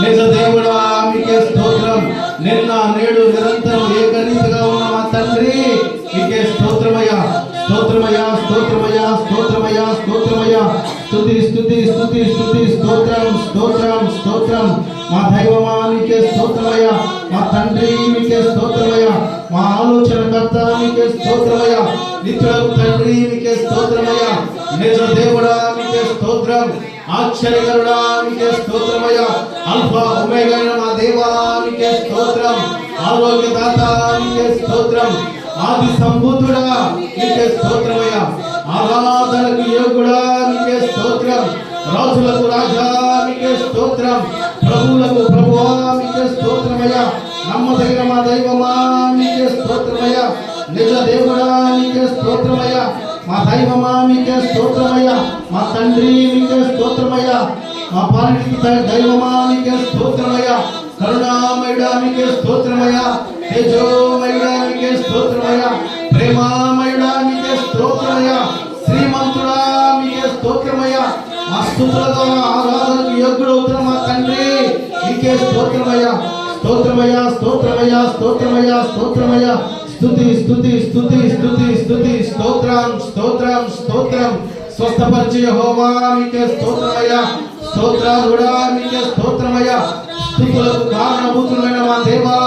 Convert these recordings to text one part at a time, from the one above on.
నిజ దేవుడా మీకే స్తోత్రం. నిన్న నేడు నిరంతరం ఏకరీతిగా ఉన్న మా తండ్రి మీకే స్తోత్రమయ్యా, స్తోత్రమయ్యా, స్తోత్రమయ్యా, స్తోత్రమయ్యా, స్తోత్రమయ్యా. స్తుతి స్తుతి స్తుతి స్తుతి స్తోత్రం స్తోత్రం స్తోత్రం. మా దైవమా మీకే స్తోత్రమయ్యా, మా తండ్రి మీకే స్తోత్రమయ్యా, మా ఆలోచనకర్త మీకే స్తోత్రమయ్యా, నిత్యుడగు తండ్రి మీకే స్తోత్రమయ్యా, నిజ దేవుడా మీకే స్తోత్రం, ఆశ్చర్యకరుడా మీకే స్తోత్రమయ్యా, అల్ఫా ఒమేగా మా దేవా మీకే స్తోత్రం, ఆరోగ్యదాత మీకే స్తోత్రం, ఆది సంభూతుడా మీకే స్తోత్రమయ్యా, ఆరాధనకు యోగుడా మీకే స్తోత్రం, రాజులకు రాజా మీకే స్తోత్రం, ప్రభువులకు ప్రభువా మీకే స్తోత్రమయ్యా, నమ్మదగిన మా దైవమా మీకే స్తోత్రమయ్యా, నిజ దేవుడా మీకే స్తోత్రమయ్యా, మా దైవమా మీకే స్తోత్రమయ్యా, మా తండ్రి మీకే స్తోత్రమయ్యా, మా పాలిటి దైవమా మీకే స్తోత్రమయ్యా, కరుణామయుడా మీకే స్తోత్రమయ్యా, తేజోమయుడా మీకే స్తోత్రమయ్యా, ప్రేమామయుడా మీకే స్తోత్రమయ్యా, శ్రీమంతుడా మీకే స్తోత్రమయ్యా, మా స్తుతులతో ఆరాధనకు యోగ్యుడవుతున్న మా తండ్రి మీకే స్తోత్రమయ్యా, స్తోత్రమయ్యా, స్తోత్రమయ్యా, స్తోత్రమయ్యా, స్తోత్రమయ్యా. స్తుతి స్తుతి స్తుతి స్తుతి స్తుతి స్తోత్రం స్తోత్రం స్తోత్రం. స్వస్థపరిచే యెహోవా మీకే స్తోత్రమయ్యా, స్తోత్రాలుడా మీకే స్తోత్రమయ్యా, స్తుతులకు కారణభూతులైన మా దేవా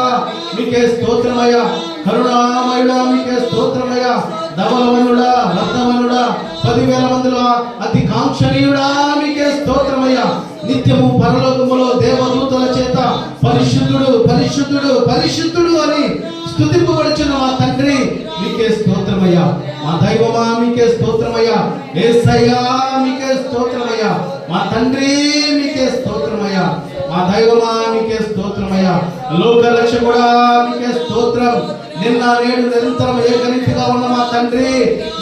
మీకే స్తోత్రమయ్యా, కరుణామయుడా మీకే స్తోత్రమయ్యా, ధవలవనుడా రత్నవనుడా 10,000 మందిలో అతి కాంక్షణీయుడా మీకే స్తోత్రమయ్యా, నిత్యము పరలోకములో దేవదూతల చేత పరిశుద్ధుడు పరిశుద్ధుడు పరిశుద్ధుడు అని స్తుతింపబడుచున్న మా తండ్రి మీకే స్తోత్రమయ్యా, మా దైవమా మీకే స్తోత్రమయ్యా, యేసయ్యా మీకే స్తోత్రమయ్యా, మా తండ్రి మీకే స్తోత్రమయ్యా, మా దైవమా మీకే స్తోత్రమయ్యా, లోక రక్షకుడా మీకే స్తోత్రం, నిన్న నేడు నిరంతరం ఏకరీతిగా ఉన్న మా తండ్రి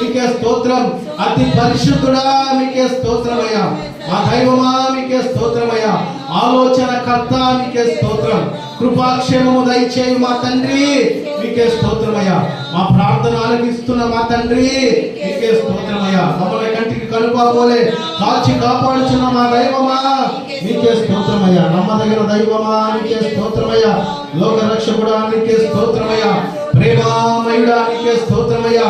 మీకే స్తోత్రం, అతి పరిశుద్ధుడా మీకే స్తోత్రమయ్యా, మా దైవమా మీకే స్తోత్రమయ్యా, ఆలోచన కర్త మీకే స్తోత్రం, కృపాక్షేమము దయచేయు మా తండ్రి మీకే స్తోత్రమయ్యా, మా ప్రార్థన ఆలకిస్తున్న మా తండ్రి మీకే స్తోత్రమయ్యా, మమ్మల్ని కంటికి కలుపాపోలే కాచి కాపాడుచున్న మా దైవమా మీకే స్తోత్రమయ్యా, నమ్మదగిన దైవమా మీకే స్తోత్రమయ్యా, లోక రక్షకుడా మీకే స్తోత్రమయ్యా, ప్రేమామయుడా మీకే స్తోత్రమయ్యా,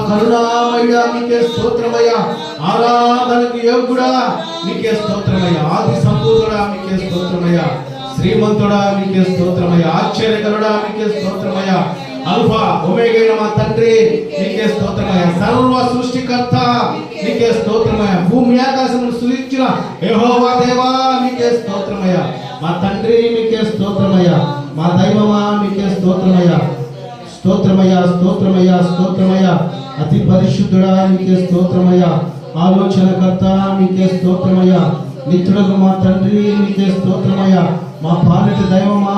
కరుణామయుడా మీకే స్తోత్రమయ్యా, ఆరాధనకు యోగ్యుడా మీకే స్తోత్రమయ్యా, ఆది సంపూర్ణుడా మీకే స్తోత్రమయ్యా, శ్రీమంతుడా మీకే స్తోత్రమయ్యా, ఆశ్చర్యకరుడా మీకే స్తోత్రమయ్యా, అల్ఫా ఒమేగా మా తండ్రి మీకే స్తోత్రమయ్యా, సర్వ సృష్టికర్త మీకే స్తోత్రమయ్యా, భూమి ఆకాశమును సృజించిన యెహోవా దేవా మీకే స్తోత్రమయ్యా, మా తండ్రి మీకే స్తోత్రమయ్యా, మా దైవమా మీకే స్తోత్రమయ్యా, స్తోత్రమయ్యా, స్తోత్రమయ్యా, స్తోత్రమయ్యా, అతి పరిశుద్ధుడా మీకే స్తోత్రమయ్యా, ఆలోచనకర్త మీకే స్తోత్రమయ్యా, నిత్యుడగు మా తండ్రి మీకే స్తోత్రమయ్యా, మా పాలిటి దైవమా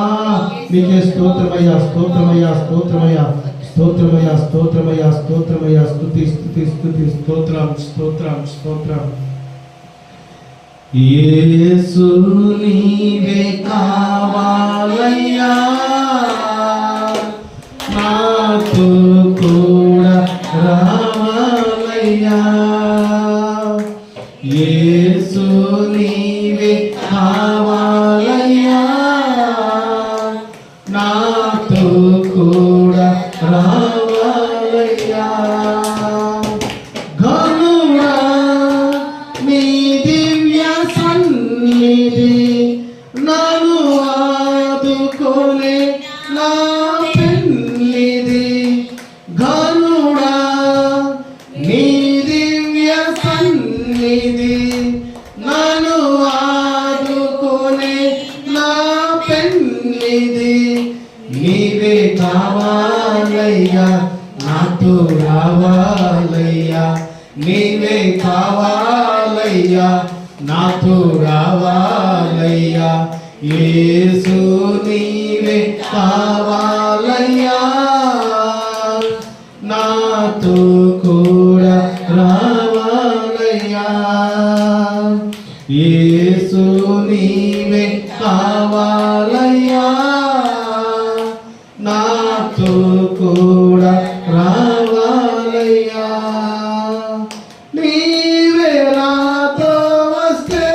మీకే స్తోత్రమయ్యా, స్తోత్రమయ్యా, స్తోత్రమయ్యా, స్తోత్రమయ్యా, స్తోత్రమయ్యా, స్తోత్రమయ్యా, స్తుతి స్తుతి స్తుతి స్తోత్రం స్తోత్రం స్తోత్రం. యేసు నీవే కావాలయ్యా, నాతో కూడా రావాలయ్యా, యేసు నీవే కావాలయ్యా, నాతో కూడా రావాలయ్యా, ఘనుడా నీ దివ్య సన్నిధి నన్ను ఆదుకోలే నా పెన్నిధి, ఘనుడా నీ దివ్య సన్నిధి నన్ను ఆదుకోలే నా పెన్నిధి, నీవే కావాలయ్యా నాతో రావాలయ్యా, నీవే కావాలయ్యా నాతో రావాలయ్యా, యేసు నీవే కావాలయ్యా, నాతో కూడా రావాలయ్యా, యేసు నీవే కావాలయ్యా, నాతో కూడా రావాలయ్యా, నీవే నాతో వస్తే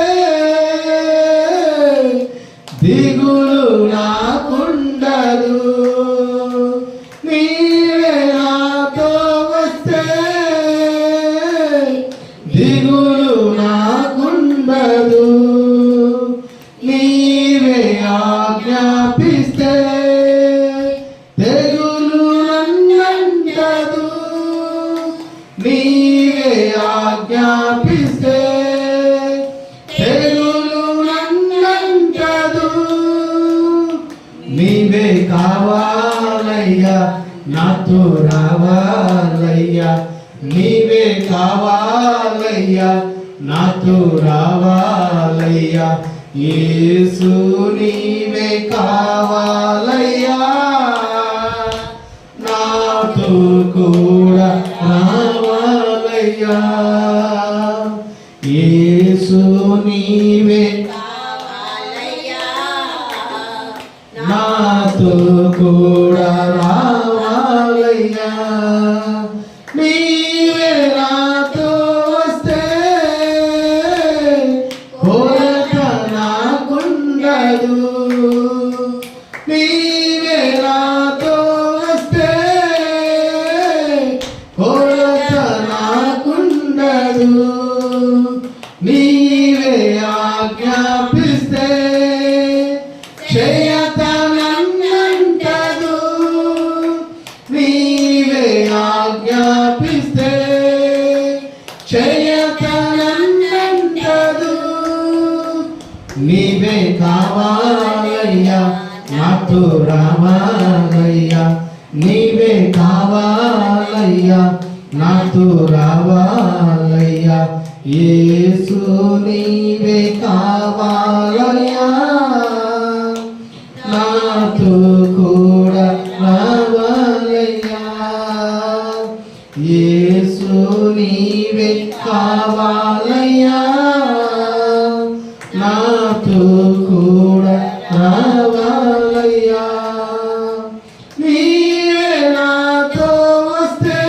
నాతో రావాలయ్యా, నీవే కావాలయ్యా, నాతో రావాలయ్యా, యేసు నీవే కావాలయ్యా, నాతో కూడా రావాలయ్యా, యేసు నీవే నాతో కూడా రావాలయ్యా, నీవే నాతో వస్తే కొరత నాకుండదు, నీవే నాతో వస్తే కొరత నాకుండదు, నీవే ఆజ్ఞాపిస్తే చేయతనంటదు, నీవే ఆజ్ఞాపిస్తే చేయతనంటదు, నీవే కావాలయ్యా, నాతో రావాలయ్యా, నీవే కావాలయ్యా, నాతో రావాలయ్యా, యేసు నీవే కావాలయ్యా, నాతో కూడా రావాలయ్యా, యేసు నీవే కావాలయ్యా, నాతో కూడా రావాలయ్యా, నీవే నాతో వస్తే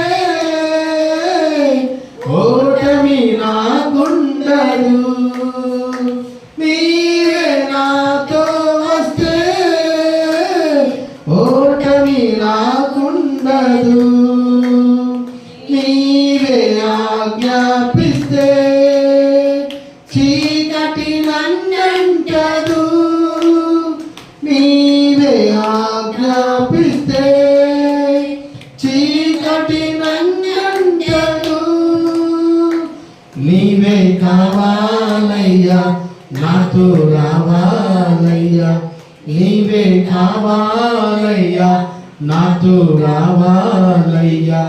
ఓటమి నాకుండదు, నీవే నాతో వస్తే ఓటమి నాకుండదు, నీవే ఆజ్ఞాపిస్తే చీకటి నన్నంటదు, నీవే ఆజ్ఞాపిస్తే చీకటి నన్నంటదు, నీవే కావాలయ్యా, నాతో రావాలయ్యా, నీవే కావాలయ్యా, నాతో రావాలయ్యా,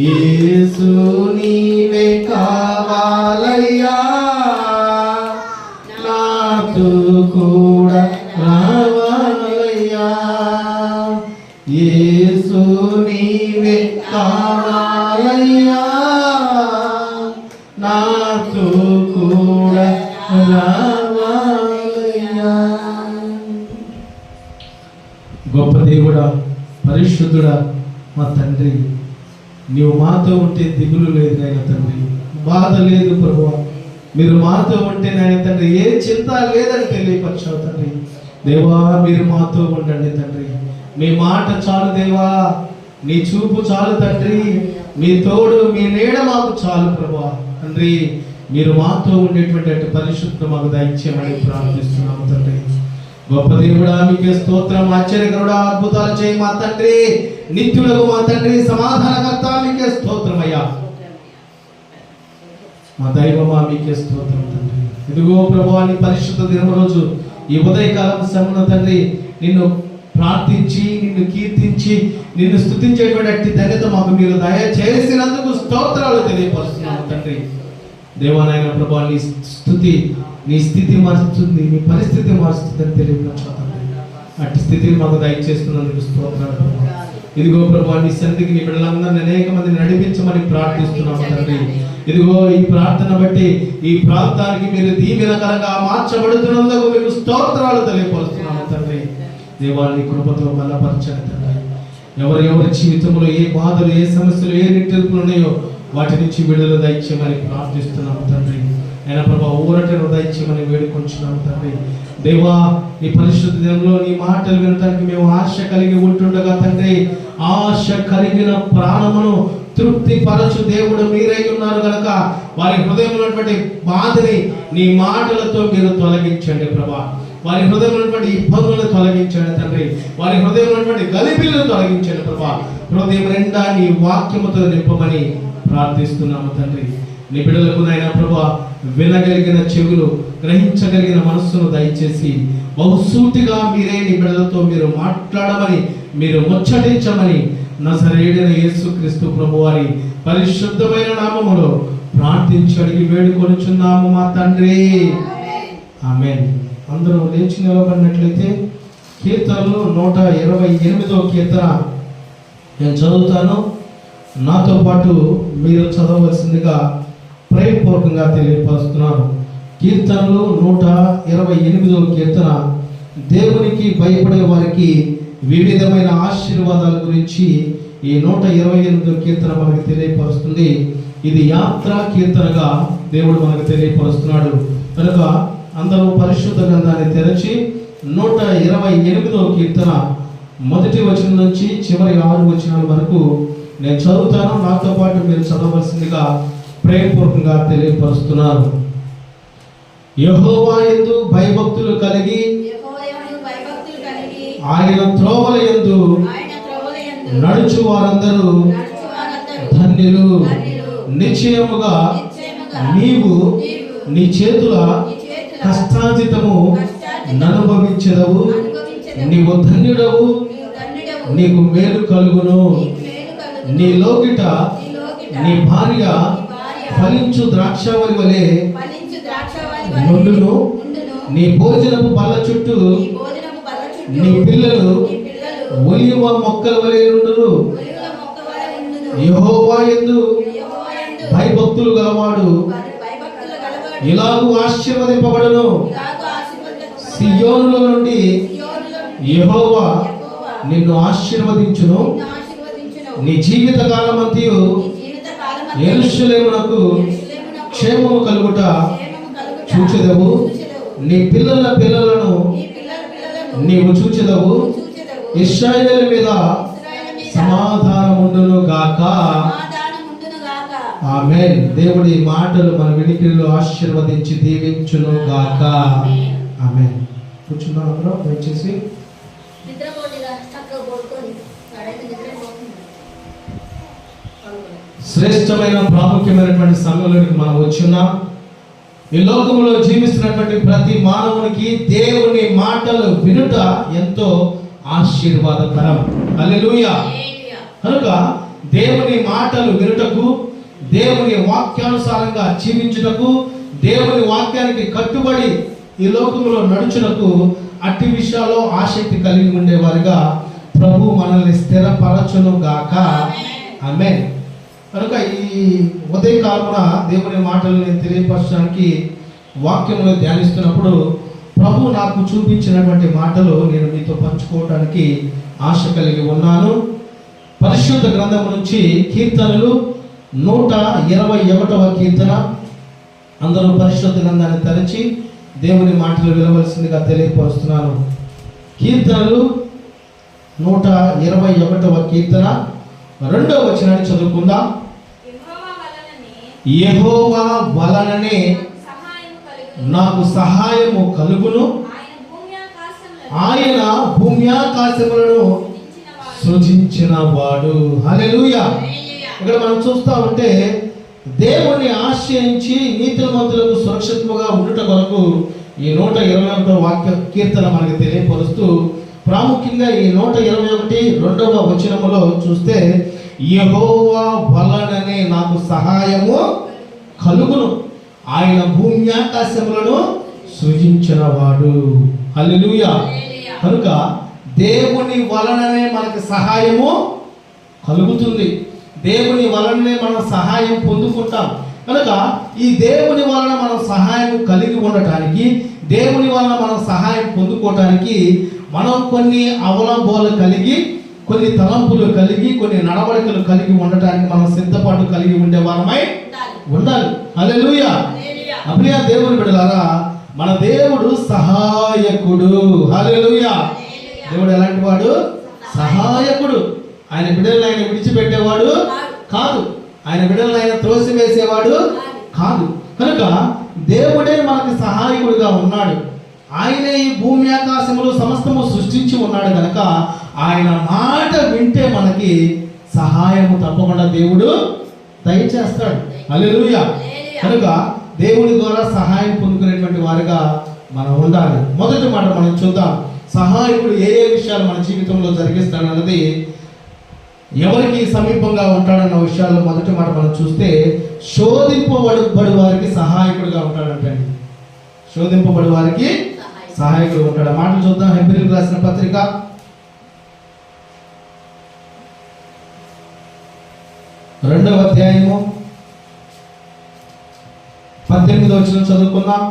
యేసు నీవే కావాలయ్యా, నాతో కూడా రావాలయ్యా, యేసు నీవే కావాలయ్యా, నాతో కూడా రావాలయ్యా. గొప్ప దేవుడా, పరిశుద్ధుడా, మా తండ్రి, నీవు మాతో ఉంటే దిగులు లేదు నాయన తండ్రి, బాధ లేదు ప్రభువా, మీరు మాతో ఉంటే నాయన తండ్రి ఏ చింత లేదని తెలియపరచావు తండ్రి. దేవా మీరు మాతో ఉండండి తండ్రి, మీ మాట చాలు దేవా, నీ చూపు చాలు తండ్రి, మీ తోడు మీ నీడ మాకు చాలు ప్రభువా తండ్రి. మీరు మాతో ఉండేటువంటి పరిశుద్ధ మాకు దయచేయమని ప్రార్థిస్తున్నాము తండ్రి. గొప్ప దేవుడా మీకే స్తోత్రం, ఆశ్చర్యకరుడా, అద్భుతాలు చేయి మా తండ్రి, నిత్యులకు మా తండ్రి, సమాధానకర్త మీకే స్తోత్రం అయ్యా, మా దైవమా మీకే స్తోత్రం తండ్రి. ఇదిగో ప్రభువా నీ పరిశుద్ధ దినం రోజు ఈ ఉదయకాలం సమయంలో తండ్రి నిన్ను ప్రార్థించి నిన్ను కీర్తించి నిన్ను స్తుతించేటువంటి ధన్యత మాకు మీరు దయచేసినందుకు స్తోత్రాలు తెలియపరుస్తున్నాము తండ్రి. దేవానాయన ప్రభువా నీ స్తుతి నీ స్థితి మారుస్తుంది, నీ పరిస్థితి మారుస్తుందని తెలియపరచాలి. అట్టి స్థితిని మాకు దయచేస్తున్నందుకు స్తోత్రాలు ప్రభువా. ఇదిగో ప్రభువా నీ సన్నిధికి నీ బిడ్డలందరినీ అనేక మందిని నడిపించమని ప్రార్థిస్తున్నాము తండ్రి. ఇదిగో ఈ ప్రార్థన బట్టి ఈ ప్రాంతానికి మీరు దీవెనకరంగా మార్చబడుతున్నందుకు మీకు స్తోత్రాలు తెలియపరుస్తున్నాము తండ్రి. దేవాన్ని కృపతో బలపరచండి తండ్రి. ఎవరి జీవితంలో ఏ బాధలు ఏ సమస్యలు ఏ నిట్టూర్పులు ఉన్నాయో వాటి నుంచి విడుదల దయచేయమని ప్రార్థిస్తున్నాము తండ్రి. అయినా ప్రభా ఊరటను దయచేయమని వేడుకొంచున్నాము తండ్రి. దేవా నీ పరిశుద్ధ దినంలో నీ మాటలు వినటానికి మేము ఆశ కలిగి ఉంటుండగా తండ్రి, ఆశ కలిగిన ప్రాణమును తృప్తి పరచు దేవుడు మీరై ఉన్నారు కనుక వారి హృదయంలో ఉన్నటువంటి బాధని నీ మాటలతో మీరు తొలగించండి ప్రభా. వారి హృదయంలో ఉన్నటువంటి ఇబ్బందులను తొలగించండి తండ్రి. వారి హృదయంలో ఉన్నటువంటి గలిబిలను తొలగించండి ప్రభా. హృదయం నిండా నీ వాక్యముతో నింపమని ప్రార్థిస్తున్నాము తండ్రి. నీ బిడ్డలకు నాయనా ప్రభా వినగలిగిన చెవులు, గ్రహించగలిగిన మనస్సును దయచేసి బహుసూటిగా మీరే నీ బిడ్డలతో మీరు మాట్లాడమని, మీరు ముచ్చటించమని నజరేయుడైన యేసుక్రీస్తు ప్రభువారి పరిశుద్ధమైన నామములో ప్రార్థించి అడిగి వేడుకొనుచున్నాము మా తండ్రి, ఆమేన్. అందరూ లేచి నిలబడినట్లయితే కీర్తనలు 128వ కీర్తన నేను చదువుతాను. నాతో పాటు మీరు చదవవలసిందిగా ప్రేమపూర్వకంగా తెలియపరుస్తున్నాను. కీర్తనలు 128వ కీర్తన దేవునికి భయపడే వారికి వివిధమైన ఆశీర్వాదాల గురించి ఈ 128వ కీర్తన మనకు తెలియపరుస్తుంది. ఇది యాత్రా కీర్తనగా దేవుడు మనకు తెలియపరుస్తున్నాడు. కనుక అందరూ పరిశుద్ధ గ్రంథాన్ని తెరచి 128వ కీర్తన మొదటి వచనం నుంచి చివరి 6 వచనాల వరకు నేను చదువుతాను. నాతో పాటు మీరు చదవవలసిందిగా ప్రేమపూర్వకంగా తెలియపరుస్తున్నాను. యెహోవా యందు భయభక్తులు కలిగి ఆయన త్రోవల యందు నడుచు వారందరూ ధన్యులు. నిశ్చయముగా నీవు నీ చేతుల కష్టార్జితము ననుభవించెదవు. నీవు ధన్యుడవు, నీకు మేలు కలుగును. నీ లోగిట నీ భార్య ఫలించు ద్రాక్షావళి వలె నుండును. నీ భోజనపు బల్ల చుట్టూ నీ పిల్లలు ఒలివ మొక్కల వలె నుండును. యెహోవా యందు భయభక్తులు గలవాడు ఇలాగూ ఆశీర్వదింపబడును. సియోనులో నుండి యెహోవా నిన్ను ఆశీర్వదించును. నీ జీవిత కాలమంతయు యెరూషలేమునకు క్షేమము కలుగుట చూచెదవు. నీ పిల్లల పిల్లలను నీవు చూచెదవు. ఇశ్రాయేలు మీద సమాధానముండును గాక. ఆమేన్. దేవుడి మాటలు మన వినికిడిలో ఆశీర్వదించి దీవించును గాక. ఆమేన్. కూర్చున్నాం అందరూ దయచేసి. శ్రేష్టమైన ప్రాముఖ్యమైనటువంటి సమయంలోకి మనం వచ్చున్నాం. ఈ లోకంలో జీవిస్తున్నటువంటి ప్రతి మానవునికి దేవుని మాటలు వినుట ఎంతో ఆశీర్వాదకరం. హల్లెలూయా. కనుక దేవుని మాటలు వినుటకు, దేవుని వాక్యానుసారంగా జీవించుటకు, దేవుని వాక్యానికి కట్టుబడి ఈ లోకంలో నడుచుటకు అట్టి విషయాల్లో ఆసక్తి కలిగి ఉండేవారుగా ప్రభు మనల్ని స్థిరపరచును గాక. ఆమేన్. కనుక ఈ ఉదయకాలమున దేవుని మాటలను తెలియపరచడానికి వాక్యములు ధ్యానిస్తున్నప్పుడు ప్రభు నాకు చూపించినటువంటి మాటలు నేను మీతో పంచుకోవడానికి ఆశ కలిగి ఉన్నాను. పరిశుద్ధ గ్రంథం నుంచి కీర్తనలు 121వ కీర్తన. అందరూ పరిశుద్ధ గ్రంథాన్ని తెరచి దేవుని మాటలు వినవలసిందిగా తెలియపరుస్తున్నాను. కీర్తనలు 121వ కీర్తన 2వ వచనాన్ని చదువుకుందాం. యెహోవా వలననే నాకు సహాయము కలుగును. ఆయన భూమ్యాకాశములను సృజించిన వాడు. హల్లెలూయా. ఇక్కడ మనం చూస్తా ఉంటే దేవుణ్ణి ఆశ్రయించి నీతిమంతులకు సురక్షితముగా ఉండుట కొరకు ఈ 121వ వాక్య కీర్తన మనకు తెలియపరుస్తూ, ప్రాముఖ్యంగా ఈ 121 2వ వచనములో చూస్తే యెహోవా వలననే నాకు సహాయము కలుగును. ఆయన భూమ్యాకాశములను సృజించిన వాడు. హల్లెలూయా. కనుక దేవుని వలననే మనకు సహాయము కలుగుతుంది. దేవుని వలననే మనం సహాయం పొందుకుంటాం. కనుక ఈ దేవుని వలన మనం సహాయం కలిగి ఉండటానికి, దేవుని వలన మనం సహాయం పొందుకోవటానికి మనం కొన్ని అవలంబనాలు కలిగి, కొన్ని తలంపులు కలిగి, కొన్ని నడవడికలు కలిగి ఉండటానికి మనం సిద్ధపాటు కలిగి ఉండే వారమై ఉండాలి. హల్లెలూయా. అప్రియ దేవుని బిడ్డలారా, మన దేవుడు సహాయకుడు. హల్లెలూయా. దేవుడు ఎలాంటి వాడు? సహాయకుడు. ఆయన బిడ్డలను ఆయన విడిచిపెట్టేవాడు కాదు. ఆయన బిడ్డలను ఆయన త్రోసివేసేవాడు కాదు. కనుక దేవుడే మనకి సహాయకుడిగా ఉన్నాడు. ఆయనే ఈ భూమి ఆకాశములు సమస్తము సృష్టించి ఉన్నాడు కనుక ఆయన మాట వింటే మనకి సహాయము తప్పకుండా దేవుడు దయచేస్తాడు. హల్లెలూయా. కనుక దేవుడి ద్వారా సహాయం పొందుకునేటువంటి వారిగా మనం ఉండాలి. మొదటి మాట మనం చూద్దాం. సహాయకుడు ఏ ఏ విషయాలు మన జీవితంలో జరిగిస్తాడు అన్నది ఎవరికి సమీపంగా ఉంటాడన్న విషయాల్లో మొదటి మాట మనం చూస్తే శోధింపబడి వారికి సహాయకుడిగా ఉంటాడంటండి. శోధింపబడి వారికి సహాయకుడు ఉంటాడు. మాటలు చూద్దాం. హెబ్రీయులకు రాసిన పత్రిక 2వ అధ్యాయము 18వ వచనం చదువుకుందాం.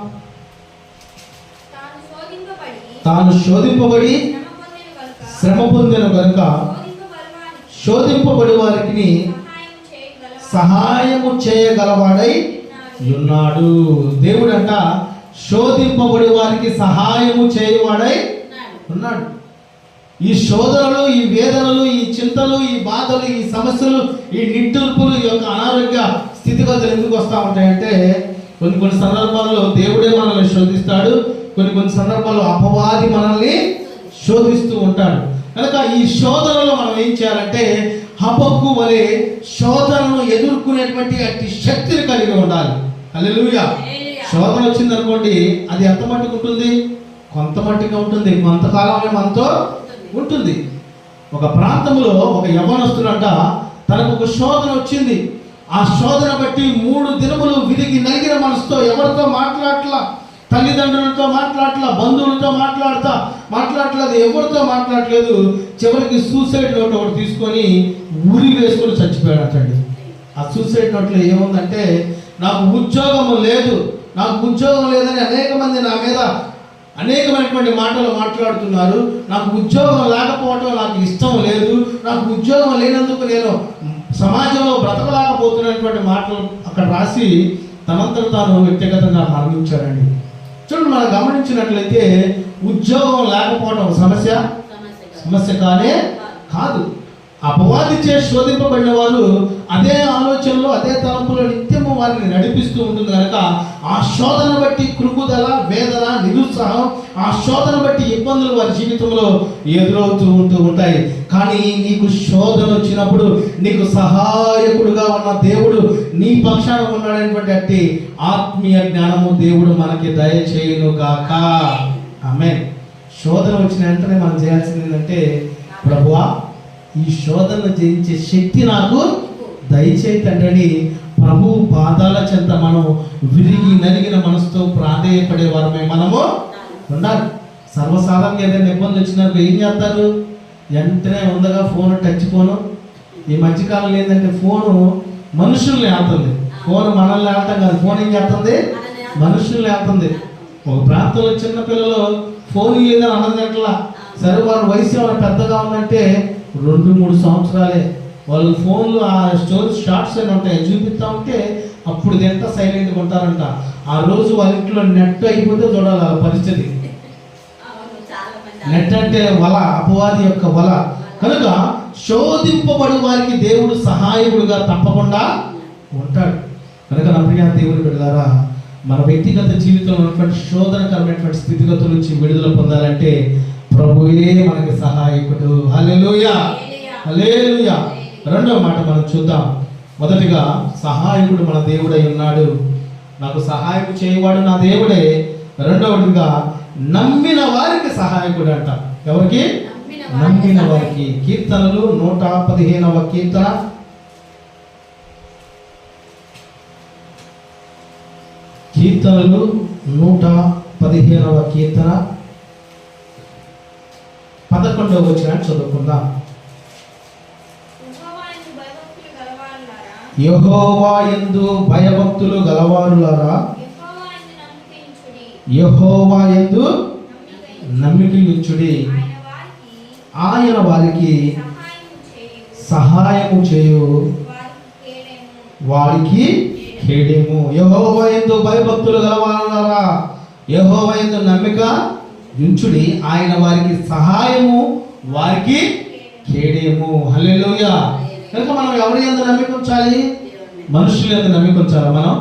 తాను శోధింపబడి శ్రమ పొందిన కనుక శోధింపబడి వారికి సహాయము చేయగలవాడై ఉన్నాడు. దేవుడంట శోధింపబడి వారికి సహాయము చేయవాడై ఉన్నాడు. ఈ శోధనలు, ఈ వేదనలు, ఈ చింతలు, ఈ బాధలు, ఈ సమస్యలు, ఈ నిట్టూర్పులు, ఈ యొక్క అనారోగ్య స్థితిగతులు ఎందుకు వస్తూ ఉంటాయంటే కొన్ని సందర్భాల్లో దేవుడే మనల్ని శోధిస్తాడు. కొన్ని సందర్భాల్లో అపవాది మనల్ని శోధిస్తూ ఉంటాడు. కనుక ఈ శోధనలో మనం ఏం చేయాలంటే హబక్కు వలె శోధనను ఎదుర్కొనేటువంటి అట్టి శక్తిని కలిగి ఉండాలి. హల్లెలూయా. శోధన వచ్చింది అనుకోండి, అది ఎంత మట్టుకు ఉంటుంది? కొంత మట్టుగా ఉంటుంది, కొంతకాలమే మనతో ఉంటుంది. ఒక ప్రాంతంలో ఒక యవ్వనస్తుడంట, తనకు ఒక శోధన వచ్చింది. ఆ శోధన బట్టి 3 దినములు విరిగి నలిగిన మనసుతో ఎవరితో మాట్లాడట్లా, తల్లిదండ్రులతో మాట్లాడట్లా, బంధువులతో మాట్లాడట్లేదు, ఎవరితో మాట్లాడట్లేదు. చివరికి సూసైడ్ నోట్ ఒకటి తీసుకొని ఉరి వేసుకొని చచ్చిపోయాడటండి. ఆ సూసైడ్ నోట్లో ఏముందంటే, నాకు ఉద్యోగం లేదని అనేక మంది నా మీద అనేకమైనటువంటి మాటలు మాట్లాడుతున్నారు. నాకు ఉద్యోగం లేకపోవటం నాకు ఇష్టం లేదు. నాకు ఉద్యోగం లేనందుకు నేను సమాజంలో బ్రతకలేకపోతున్నటువంటి మాటలు అక్కడ రాసి తనంతట తాను వ్యక్తిగతంగా మరణించాడండి. చూడండి, మనం గమనించినట్లయితే ఉద్యోగం లేకపోవడం సమస్య కానే కాదు. అపవాదిచే శోధింపబడిన వారు అదే ఆలోచనలో, అదే తలంపులో నిత్యము వారిని నడిపిస్తూ ఉంటుంది. కనుక ఆ శోధన బట్టి కృంగుదల, వేదన, నిరుత్సాహం, ఆ శోధన బట్టి ఇబ్బందులు వారి జీవితంలో ఎదురవుతూ ఉంటాయి. కానీ నీకు శోధన వచ్చినప్పుడు నీకు సహాయకుడుగా ఉన్న దేవుడు నీ పక్షాన ఉన్నాడనేటువంటి అట్టి ఆత్మీయ జ్ఞానము దేవుడు మనకి దయచేయును గాక. ఆమేన్. శోధన వచ్చిన వెంటనే మనం చేయాల్సింది ఏంటంటే, ప్రభువా ఈ శోధన జయించే శక్తి నాకు దయచేయి తండ్రి. ప్రభు పాదాల చెంత మనం విరిగి నలిగిన మనసుతో ప్రాధేయపడే వారమే మనము ఉండాలి. సర్వసాధారణంగా ఏదైనా ఇబ్బంది వచ్చినాక ఏం చేస్తారు? వెంటనే ఉందగా టచ్ ఫోను. ఈ మధ్యకాలంలో ఏంటంటే ఫోను మనుషుల్ని ఆడుతుంది. ఫోన్ మనల్ని ఆడటం కాదు, ఫోన్ ఏం చేస్తుంది? మనుషుల్ని ఆడుతుంది. ఒక ప్రాంతంలో చిన్న పిల్లలు ఫోన్ లేదని అన్నదట్లా. సరే, వాళ్ళ వయసు ఏమైనా పెద్దగా ఉందంటే 2-3 సంవత్సరాలే. వాళ్ళు ఫోన్లు ఆ స్టోరీస్ షార్ట్స్ అని ఉంటాయి, చూపిస్తూ ఉంటే అప్పుడు ఎంత సైలెంట్గా ఉంటారంట. ఆ రోజు వాళ్ళ ఇంట్లో నెట్ అయిపోతే చూడాలి వాళ్ళ పరిస్థితి. నెట్ అంటే వల, అపవాది యొక్క వల. కనుక శోధింపబడి వారికి దేవుడు సహాయకుడుగా తప్పకుండా ఉంటాడు. కనుక నా ప్రియ దేవుని బిడ్డలారా, మన వ్యక్తిగత జీవితంలో ఉన్నటువంటి శోధనకరమైనటువంటి స్థితిగతుల నుంచి విడుదల పొందాలంటే ప్రభువే మనకి సహాయకుడు. హల్లెలూయా, హల్లెలూయా. రెండవ మాట మనం చూద్దాం. మొదటిగా సహాయకుడు మన దేవుడై ఉన్నాడు. నాకు సహాయం చేయవాడు నా దేవుడే. రెండవదిగా నమ్మిన వారికి సహాయకుడు అంట. ఎవరికి? నమ్మిన వారికి. కీర్తనలు 115వ కీర్తన 115వ కీర్తన 11వ వచనాన్ని చదువుకుందాం. యెహోవా యందు భయభక్తులు గలవారులారా, యెహోవా యందు నమ్మిక ఉంచుడి. ఆయన వారికి సహాయము చేయు, వారికి కేడెము. యెహోవా యందు భయభక్తులు గలవారులారా, యెహోవా యందు నమ్మిక ఉంచుడి. ఆయన వారికి సహాయము, వారికి కేడెము. హల్లెలూయా. కనుక మనం ఎవరి యందు నమ్మిక ఉంచాలి? మనుషుల యందు నమ్మిక ఉంచాలా మనం?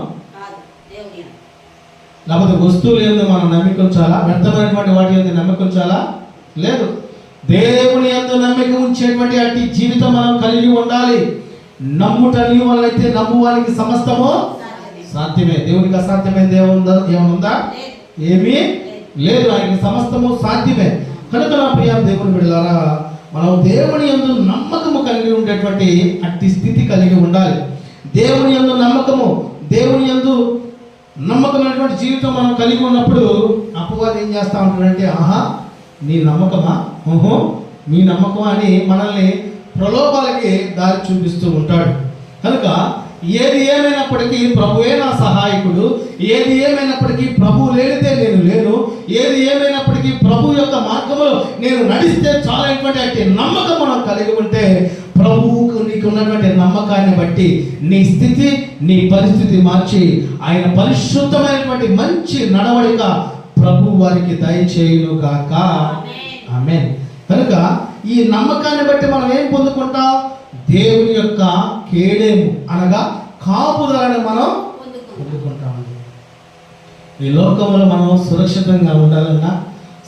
లేకపోతే వస్తువుల యందు మనం నమ్మిక ఉంచాలా? వ్యర్థమైనటువంటి వాటి యందు నమ్మిక ఉంచాలా? లేదు. దేవుని యందు నమ్మిక ఉంచేటువంటి అట్టి జీవితం మనం కలిగి ఉండాలి. నమ్ముట నీ వల్లైతే నమ్ము వారికి సమస్తము సాధ్యమే. దేవునికి అసాధ్యమైనది ఏముందా? ఏమీ లేదు. ఆయనకి సమస్తము సాధ్యమే. కనుక నా ప్రియ దేవుని బిడ్డలారా, మనం దేవుని యందు నమ్మకము కలిగి ఉండేటువంటి అట్టి స్థితి కలిగి ఉండాలి. దేవుని యందు నమ్మకము, దేవుని యందు నమ్మకమైనటువంటి జీవితం మనం కలిగి ఉన్నప్పుడు అపవాది ఏం చేస్తా ఉంటాడంటే, ఆహా నీ నమ్మకమా, ఓహో మీ నమ్మకమా అని మనల్ని ప్రలోభాలకి దారి చూపిస్తూ ఉంటాడు. కనుక ఏది ఏమైనప్పటికీ ప్రభువే నా సహాయకుడు, ఏది ఏమైనప్పటికీ ప్రభు లేనిదే నేను లేను, ఏది ఏమైనప్పటికీ ప్రభు యొక్క మార్గంలో నేను నడిస్తే చాలైనటువంటి అట్టి నమ్మకం మనం కలిగి ఉంటే ప్రభువుకు నీకు ఉన్నటువంటి నమ్మకాన్ని బట్టి నీ స్థితి, నీ పరిస్థితి మార్చి ఆయన పరిశుద్ధమైనటువంటి మంచి నడవడిక ప్రభు వారికి దయచేయును గాక. ఆమేన్. కనుక ఈ నమ్మకాన్ని బట్టి మనం ఏం పొందుకుంటాం? దేవుని యొక్క కేడేము అనగా కాపుదలను మనం పొందుకుంటాం. ఈ లోకంలో మనం సురక్షితంగా ఉండాలన్నా,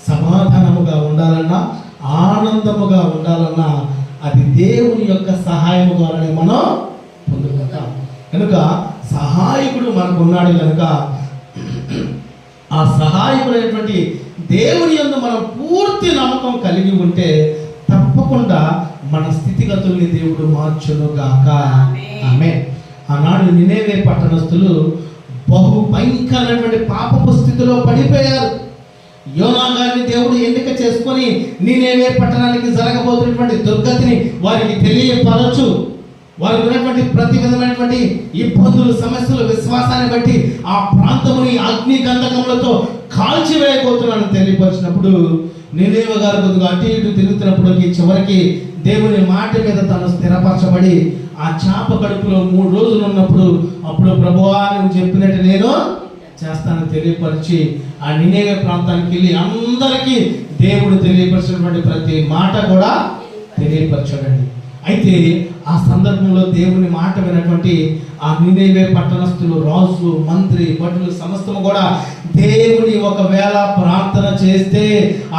సమాధానముగా ఉండాలన్నా, ఆనందముగా ఉండాలన్నా అది దేవుని యొక్క సహాయము ద్వారానే మనం పొందుకుంటాం. కనుక సహాయకుడు మనకు ఉన్నాడు కనుక ఆ సహాయకుడైనటువంటి దేవుని యందు మనం పూర్తి నమ్మకం కలిగి ఉంటే తప్పకుండా మన స్థితిగతుల్ని దేవుడు మార్చును గాక. ఆమేన్. ఆనాడు నినేవే పట్టణస్థులు బహు భయంకరమైనటువంటి పాపపు స్థితిలో పడిపోయారు. యోనా గారిని దేవుడు ఎన్నిక చేసుకొని నినేవే పట్టణానికి జరగబోతున్నటువంటి దుర్గతిని వారికి తెలియపరచు, వారికి ఉన్నటువంటి ప్రతి విధమైనటువంటి ఇబ్బందులు, సమస్యలు, విశ్వాసాన్ని బట్టి ఆ ప్రాంతముని అగ్ని గంధకములతో కాల్చివేయబోతున్నాను తెలియపరిచినప్పుడు నినేవే గారు కొద్దిగా అటు ఇటు తిరుగుతున్నప్పుడు చివరికి దేవుని మాట మీద తను స్థిరపరచబడి ఆ చాప కడుపులో 3 రోజులు ఉన్నప్పుడు అప్పుడు ప్రభువా నువ్వు చెప్పినట్టు నేను చేస్తానని తెలియపరిచి ఆ నినేవే ప్రాంతానికి వెళ్ళి అందరికీ దేవుడు తెలియపరిచినటువంటి ప్రతి మాట కూడా తెలియపరచాడండి. అయితే ఆ సందర్భంలో దేవుని మాట వినటువంటి ఆ నినేవే పట్టణస్థులు, రాజు, మంత్రి, భటులు సమస్తము కూడా దేవుని ఒకవేళ ప్రార్థన చేస్తే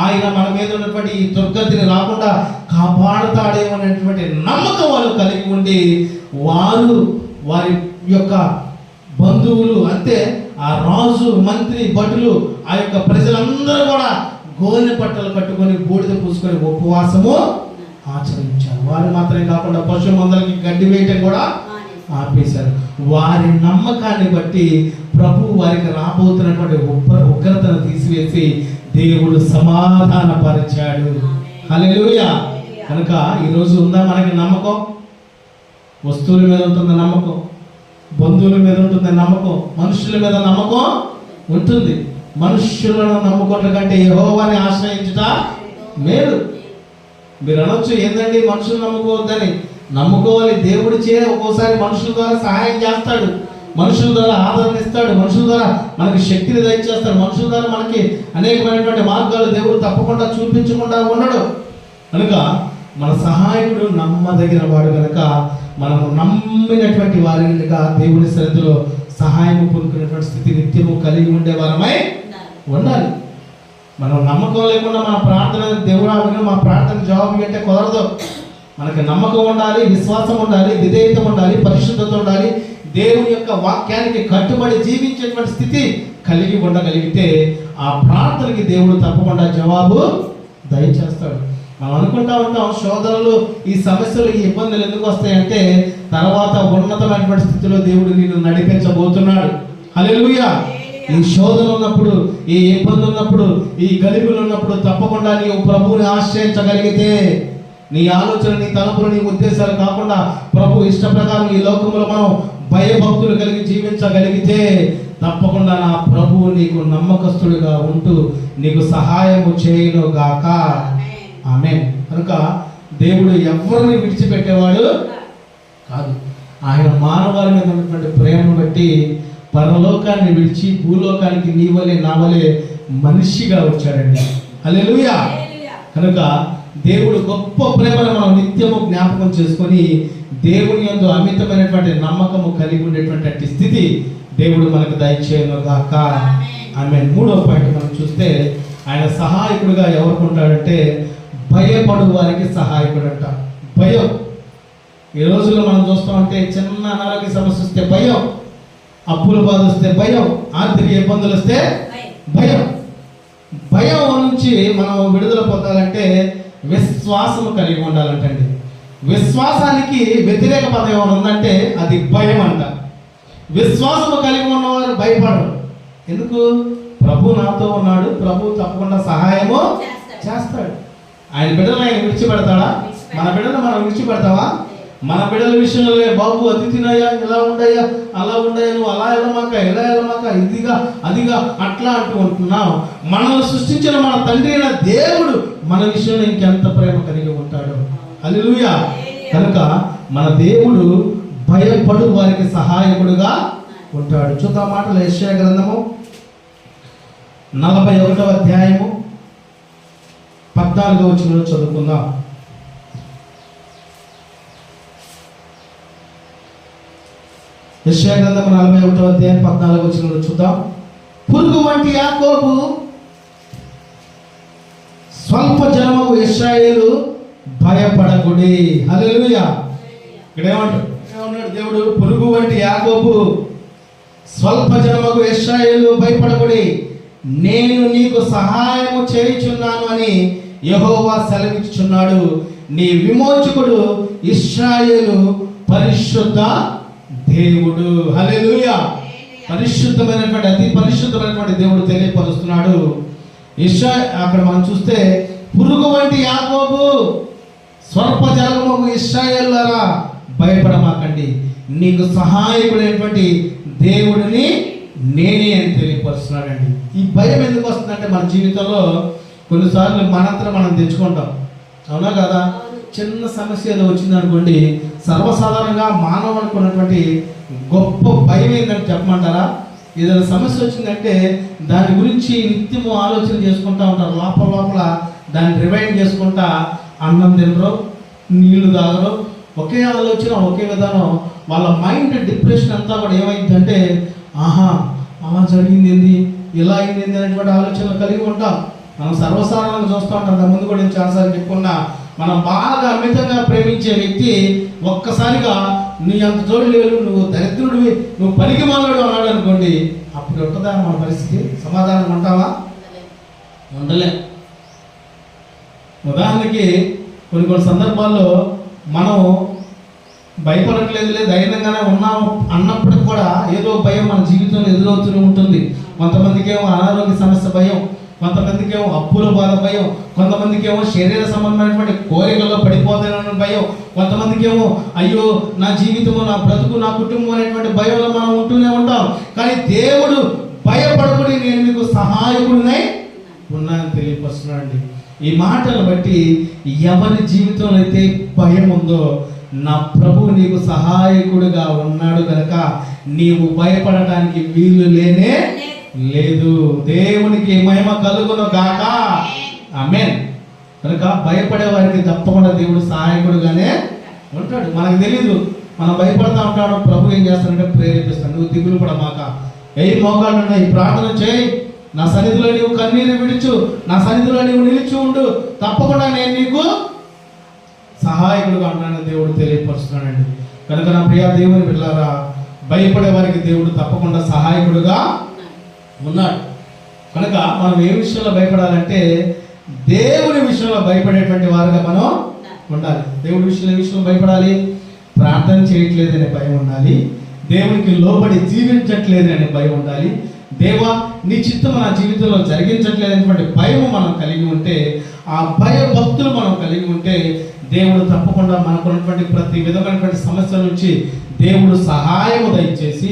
ఆయన మన మీద ఉన్నటువంటి ఈ దుర్గతిని రాకుండా కాపాడుతాడేమనేటువంటి నమ్మకం వాళ్ళు కలిగి ఉండి వారి యొక్క బంధువులు అంతే ఆ రాజు, మంత్రి, భటులు, ఆ యొక్క ప్రజలందరూ కూడా గోనె పట్టలు కట్టుకొని బూడిద పూసుకొని ఉపవాసము ఆచరించారు. వారు మాత్రమే కాకుండా పశు మందలకి గడ్డి వేయటం కూడా ఆపేశారు. వారి నమ్మకాన్ని బట్టి ప్రభు వారికి రాబోతున్నటువంటి ఉగ్రతను తీసివేసి దేవుడు సమాధానపరిచాడు. హల్లెలూయా. కనుక ఈరోజు ఉందా మనకి నమ్మకం? వస్తువుల మీద ఉంటుంది నమ్మకం, బంధువుల మీద ఉంటుంది నమ్మకం, మనుషుల మీద నమ్మకం ఉంటుంది. మనుష్యులను నమ్ముకోవడం కంటే యెహోవాని ఆశ్రయించుట మేలు. మీరు అనొచ్చు, ఏందండి మనుషులు నమ్ముకోవద్దని. నమ్ముకోవాలి. దేవుడి చే ఒక్కోసారి మనుషుల ద్వారా సహాయం చేస్తాడు, మనుషుల ద్వారా ఆదరణ ఇస్తాడు, మనుషుల ద్వారా మనకి శక్తిని దయచేస్తాడు, మనుషుల ద్వారా మనకి అనేకమైనటువంటి మార్గాలు దేవుడు తప్పకుండా చూపించకుండా ఉండడు. కనుక మన సహాయకుడు నమ్మదగిన వాడు కనుక మనము నమ్మినటువంటి వారిగా దేవుని శ్రద్ధలో సహాయం పొందుకునేటువంటి స్థితి నిత్యము కలిగి ఉండే వారమై ఉండాలి. మనం నమ్మకం లేకుండా మన ప్రార్థన దేవుడా మా ప్రార్థన జవాబు అంటే కుదరదు. మనకి నమ్మకం ఉండాలి, విశ్వాసం ఉండాలి, విధేయత ఉండాలి, పరిశుద్ధత ఉండాలి. దేవుని యొక్క వాక్యానికి కట్టుబడి జీవించేటువంటి స్థితి కలిగి ఉండగలిగితే ఆ ప్రార్థనకి దేవుడు తప్పకుండా జవాబు దయచేస్తాడు. మనం అనుకుంటా ఉంటాం శోధనలు, ఈ సమస్యలు, ఈ ఇబ్బందులు ఎందుకు వస్తాయంటే తర్వాత ఉన్నతమైనటువంటి స్థితిలో దేవుడు నిన్ను నడిపించబోతున్నాడు. హల్లెలూయా. ఈ శోధన ఉన్నప్పుడు, ఈ ఇబ్బంది ఉన్నప్పుడు, ఈ గలిబులు ఉన్నప్పుడు తప్పకుండా నీవు ప్రభువుని ఆశ్రయించగలిగితే, నీ ఆలోచన, నీ తలపులు, నీ ఉద్దేశాలు కాకుండా ప్రభు ఇష్ట ప్రకారం ఈ లోకంలో మనం భయభక్తులు కలిగి జీవించగలిగితే తప్పకుండా నా ప్రభువు నీకు నమ్మకస్తుడిగా ఉంటూ నీకు సహాయము చేయను గాక. ఆమేన్. కనుక దేవుడు ఎవరిని విడిచిపెట్టేవాడు కాదు. ఆయన మానవాళి మీద ఉన్నటువంటి ప్రేమను బట్టి పరలోకాన్ని విడిచి భూలోకానికి నీ వలె నా వలె మనిషిగా వచ్చాడండి. హల్లెలూయా. కనుక దేవుడు గొప్ప ప్రేమను మనం నిత్యము జ్ఞాపకం చేసుకొని దేవుని యందు అమితమైనటువంటి నమ్మకము కలిగి ఉండేటువంటి స్థితి దేవుడు మనకు దయచేయను గాక. ఆమేన్. 3వ పాయింట్ మనం చూస్తే ఆయన సహాయకుడిగా ఎవరికి ఉంటాడంటే భయపడు వారికి సహాయకుడు అంట. భయం. ఈ రోజుల్లో మనం చూస్తామంటే చిన్న అనారోగ్య సమస్య వస్తే భయం, అప్పుల బాధ వస్తే భయం, ఆర్థిక ఇబ్బందులు వస్తే భయం. భయం నుంచి మనం విడుదల పొందాలంటే విశ్వాసము కలిగి ఉండాలంటండి. విశ్వాసానికి వ్యతిరేక పదం ఏమైనా ఉందంటే అది భయం అంట. విశ్వాసము కలిగి ఉన్నవారు భయపడరు. ఎందుకు? ప్రభు నాతో ఉన్నాడు, ప్రభు తప్పకుండా సహాయము చేస్తాడు. ఆయన బిడ్డలు ఆయన విడిచిపెడతాడా? మన బిడ్డలు మనం విడిచిపెడతావా? మన బిడ్డల విషయంలో బాబు అది తినయ్యా, ఇలా ఉండయ్యా, అలా ఉండయ్యా, నువ్వు అలా వెళ్ళమాక, ఇలా వెళ్ళమాక, ఇదిగా అదిగా అట్లా అంటూ ఉంటున్నావు. మనల్ని సృష్టించిన మన తండ్రి అయిన దేవుడు మన విషయంలో ఇంకెంత ప్రేమ కలిగి ఉంటాడు. హల్లెలూయా. కనుక మన దేవుడు భయపడు వారికి సహాయకుడుగా ఉంటాడు. చూద్దాం మాటలు. యెషయా గ్రంథము 41వ అధ్యాయము 14వ వచనంలో చదువుకుందాం. యెషయా గ్రంథము 41వ అధ్యాయం 14వ వచనంలో చూద్దాం. పురుగు వంటి యాకోబు, స్వల్ప జనమగు ఇశ్రాయేలు భయపడకుడి. హల్లెలూయా. ఇక్కడ ఏమన్నాడు దేవుడు? పురుగు వంటి యాకోబు, స్వల్ప జనమగు ఇశ్రాయేలు భయపడకుడి, నేను నీకు సహాయము చేయుచున్నాను అని యెహోవా సెలవిచ్చుచున్నాడు. నీ విమోచకుడు ఇశ్రాయేలు పరిశుద్ధ దేవుడు. హల్లెలూయా. పరిశుద్ధమైనటువంటి, అతి పరిశుద్ధమైనటువంటి దేవుడు తెలియపరుస్తున్నాడు. అక్కడ మనం చూస్తే పురుగు వంటి యాకోబు, స్వల్ప జనమగు ఇశ్రాయేలులారా భయపడమాకండి, నీకు సహాయకుడైనటువంటి దేవుడిని నేనే అని తెలియపరుస్తున్నాడండి. ఈ భయం ఎందుకు వస్తుందంటే మన జీవితంలో కొన్నిసార్లు మనంతరం మనం తెచ్చుకుంటాం. అవునా కదా? చిన్న సమస్య ఏదో వచ్చిందనుకోండి, సర్వసాధారణంగా మానవునికి ఉన్నటువంటి గొప్ప భయం ఏంటంటే చెప్పమంటారా? ఏదైనా సమస్య వచ్చిందంటే దాని గురించి నిత్యము ఆలోచన చేసుకుంటా ఉంటారు. లోపల లోపల దాన్ని రివైండ్ చేసుకుంటా అన్నం తినరు, నీళ్లు తాగరు, ఒకే ఆలోచన, ఒకే విధానం. వాళ్ళ మైండ్ డిప్రెషన్ అంతా కూడా ఏమైందంటే, ఆహా అలా జరిగింది ఏంది, ఇలా అయింది ఏంది అనేటువంటి ఆలోచనలు కలిగి ఉంటాం. మనం సర్వసాధారణంగా చూస్తూ ఉంటాం. ముందు కూడా నేను చాలాసార్లు చెప్పుకున్నా, మనం బాగా అమితంగా ప్రేమించే వ్యక్తి ఒక్కసారిగా నీ అంత తోడు లేవు, నువ్వు దరిద్రుడివి, నువ్వు పనికి మానవుడు అన్నాడు అనుకోండి, అప్పుడు ఉంటుందా మన పరిస్థితి? సమాధానం ఉంటావా? ఉండలే. ఉదాహరణకి కొన్ని సందర్భాల్లో మనం భయపడట్లేదులే, ధైర్యంగానే ఉన్నాము అన్నప్పటికి కూడా ఏదో భయం మన జీవితంలో ఎదురవుతూనే ఉంటుంది. కొంతమందికి ఏమో అనారోగ్య సమస్య భయం, కొంతమందికి ఏమో అప్పుల బాధ భయం, కొంతమందికి ఏమో శరీర సంబంధమైనటువంటి కోరికల్లో పడిపోతానన్న భయం, కొంతమందికి ఏమో అయ్యో నా జీవితము, నా బ్రతుకు, నా కుటుంబం అనేటువంటి భయంలో మనం ఉంటూనే ఉంటాం. కానీ దేవుడు భయపడకుడి, నేను మీకు సహాయకుడినై ఉన్నానని తెలియపరుస్తున్నాడండి. ఈ మాటలు బట్టి ఎవరి జీవితంలో అయితే భయం ఉందో, నా ప్రభువు నీకు సహాయకుడిగా ఉన్నాడు కనుక నీవు భయపడటానికి వీలు లేనే లేదు. దేవునికి మహిమ కలుగును గాక. ఆమేన్. కనుక భయపడే వారికి తప్పకుండా దేవుడు సహాయకుడుగానే ఉంటాడు. మనకు తెలీదు, మనం భయపడతా ఉంటాడు. ప్రభు ఏం చేస్తాడంటే ప్రేరేపిస్తాడు, నువ్వు దిగులు పడమాక, ఏ మోకాళ్ళు ఉన్నాయి, ప్రార్థన చేయి, నా సన్నిధిలో నీవు కన్నీరు విడుచు, నా సన్నిధిలో నీవు నిలిచి ఉండు, తప్పకుండా నేను నీకు సహాయకుడుగా ఉన్నానని దేవుడు తెలియపరుస్తున్నాడండి. కనుక నా ప్రియ దేవుని బిడ్డలారా, భయపడే వారికి దేవుడు తప్పకుండా సహాయకుడుగా ఉన్నాడు. కనుక మనం ఏ విషయంలో భయపడాలంటే దేవుని విషయంలో భయపడేటువంటి వారుగా మనం ఉండాలి. దేవుడి విషయంలో భయపడాలి. ప్రార్థన చేయట్లేదనే భయం ఉండాలి, దేవునికి లోబడి జీవించట్లేదనే భయం ఉండాలి, దేవా నీ చిత్తం నా జీవితంలో జరిగించట్లేదనేటువంటి భయం మనం కలిగి ఉంటే, ఆ భయ భక్తులు మనం కలిగి ఉంటే దేవుడు తప్పకుండా మనకున్నటువంటి ప్రతి విధమైనటువంటి సమస్య నుంచి దేవుడు సహాయము దయచేసి,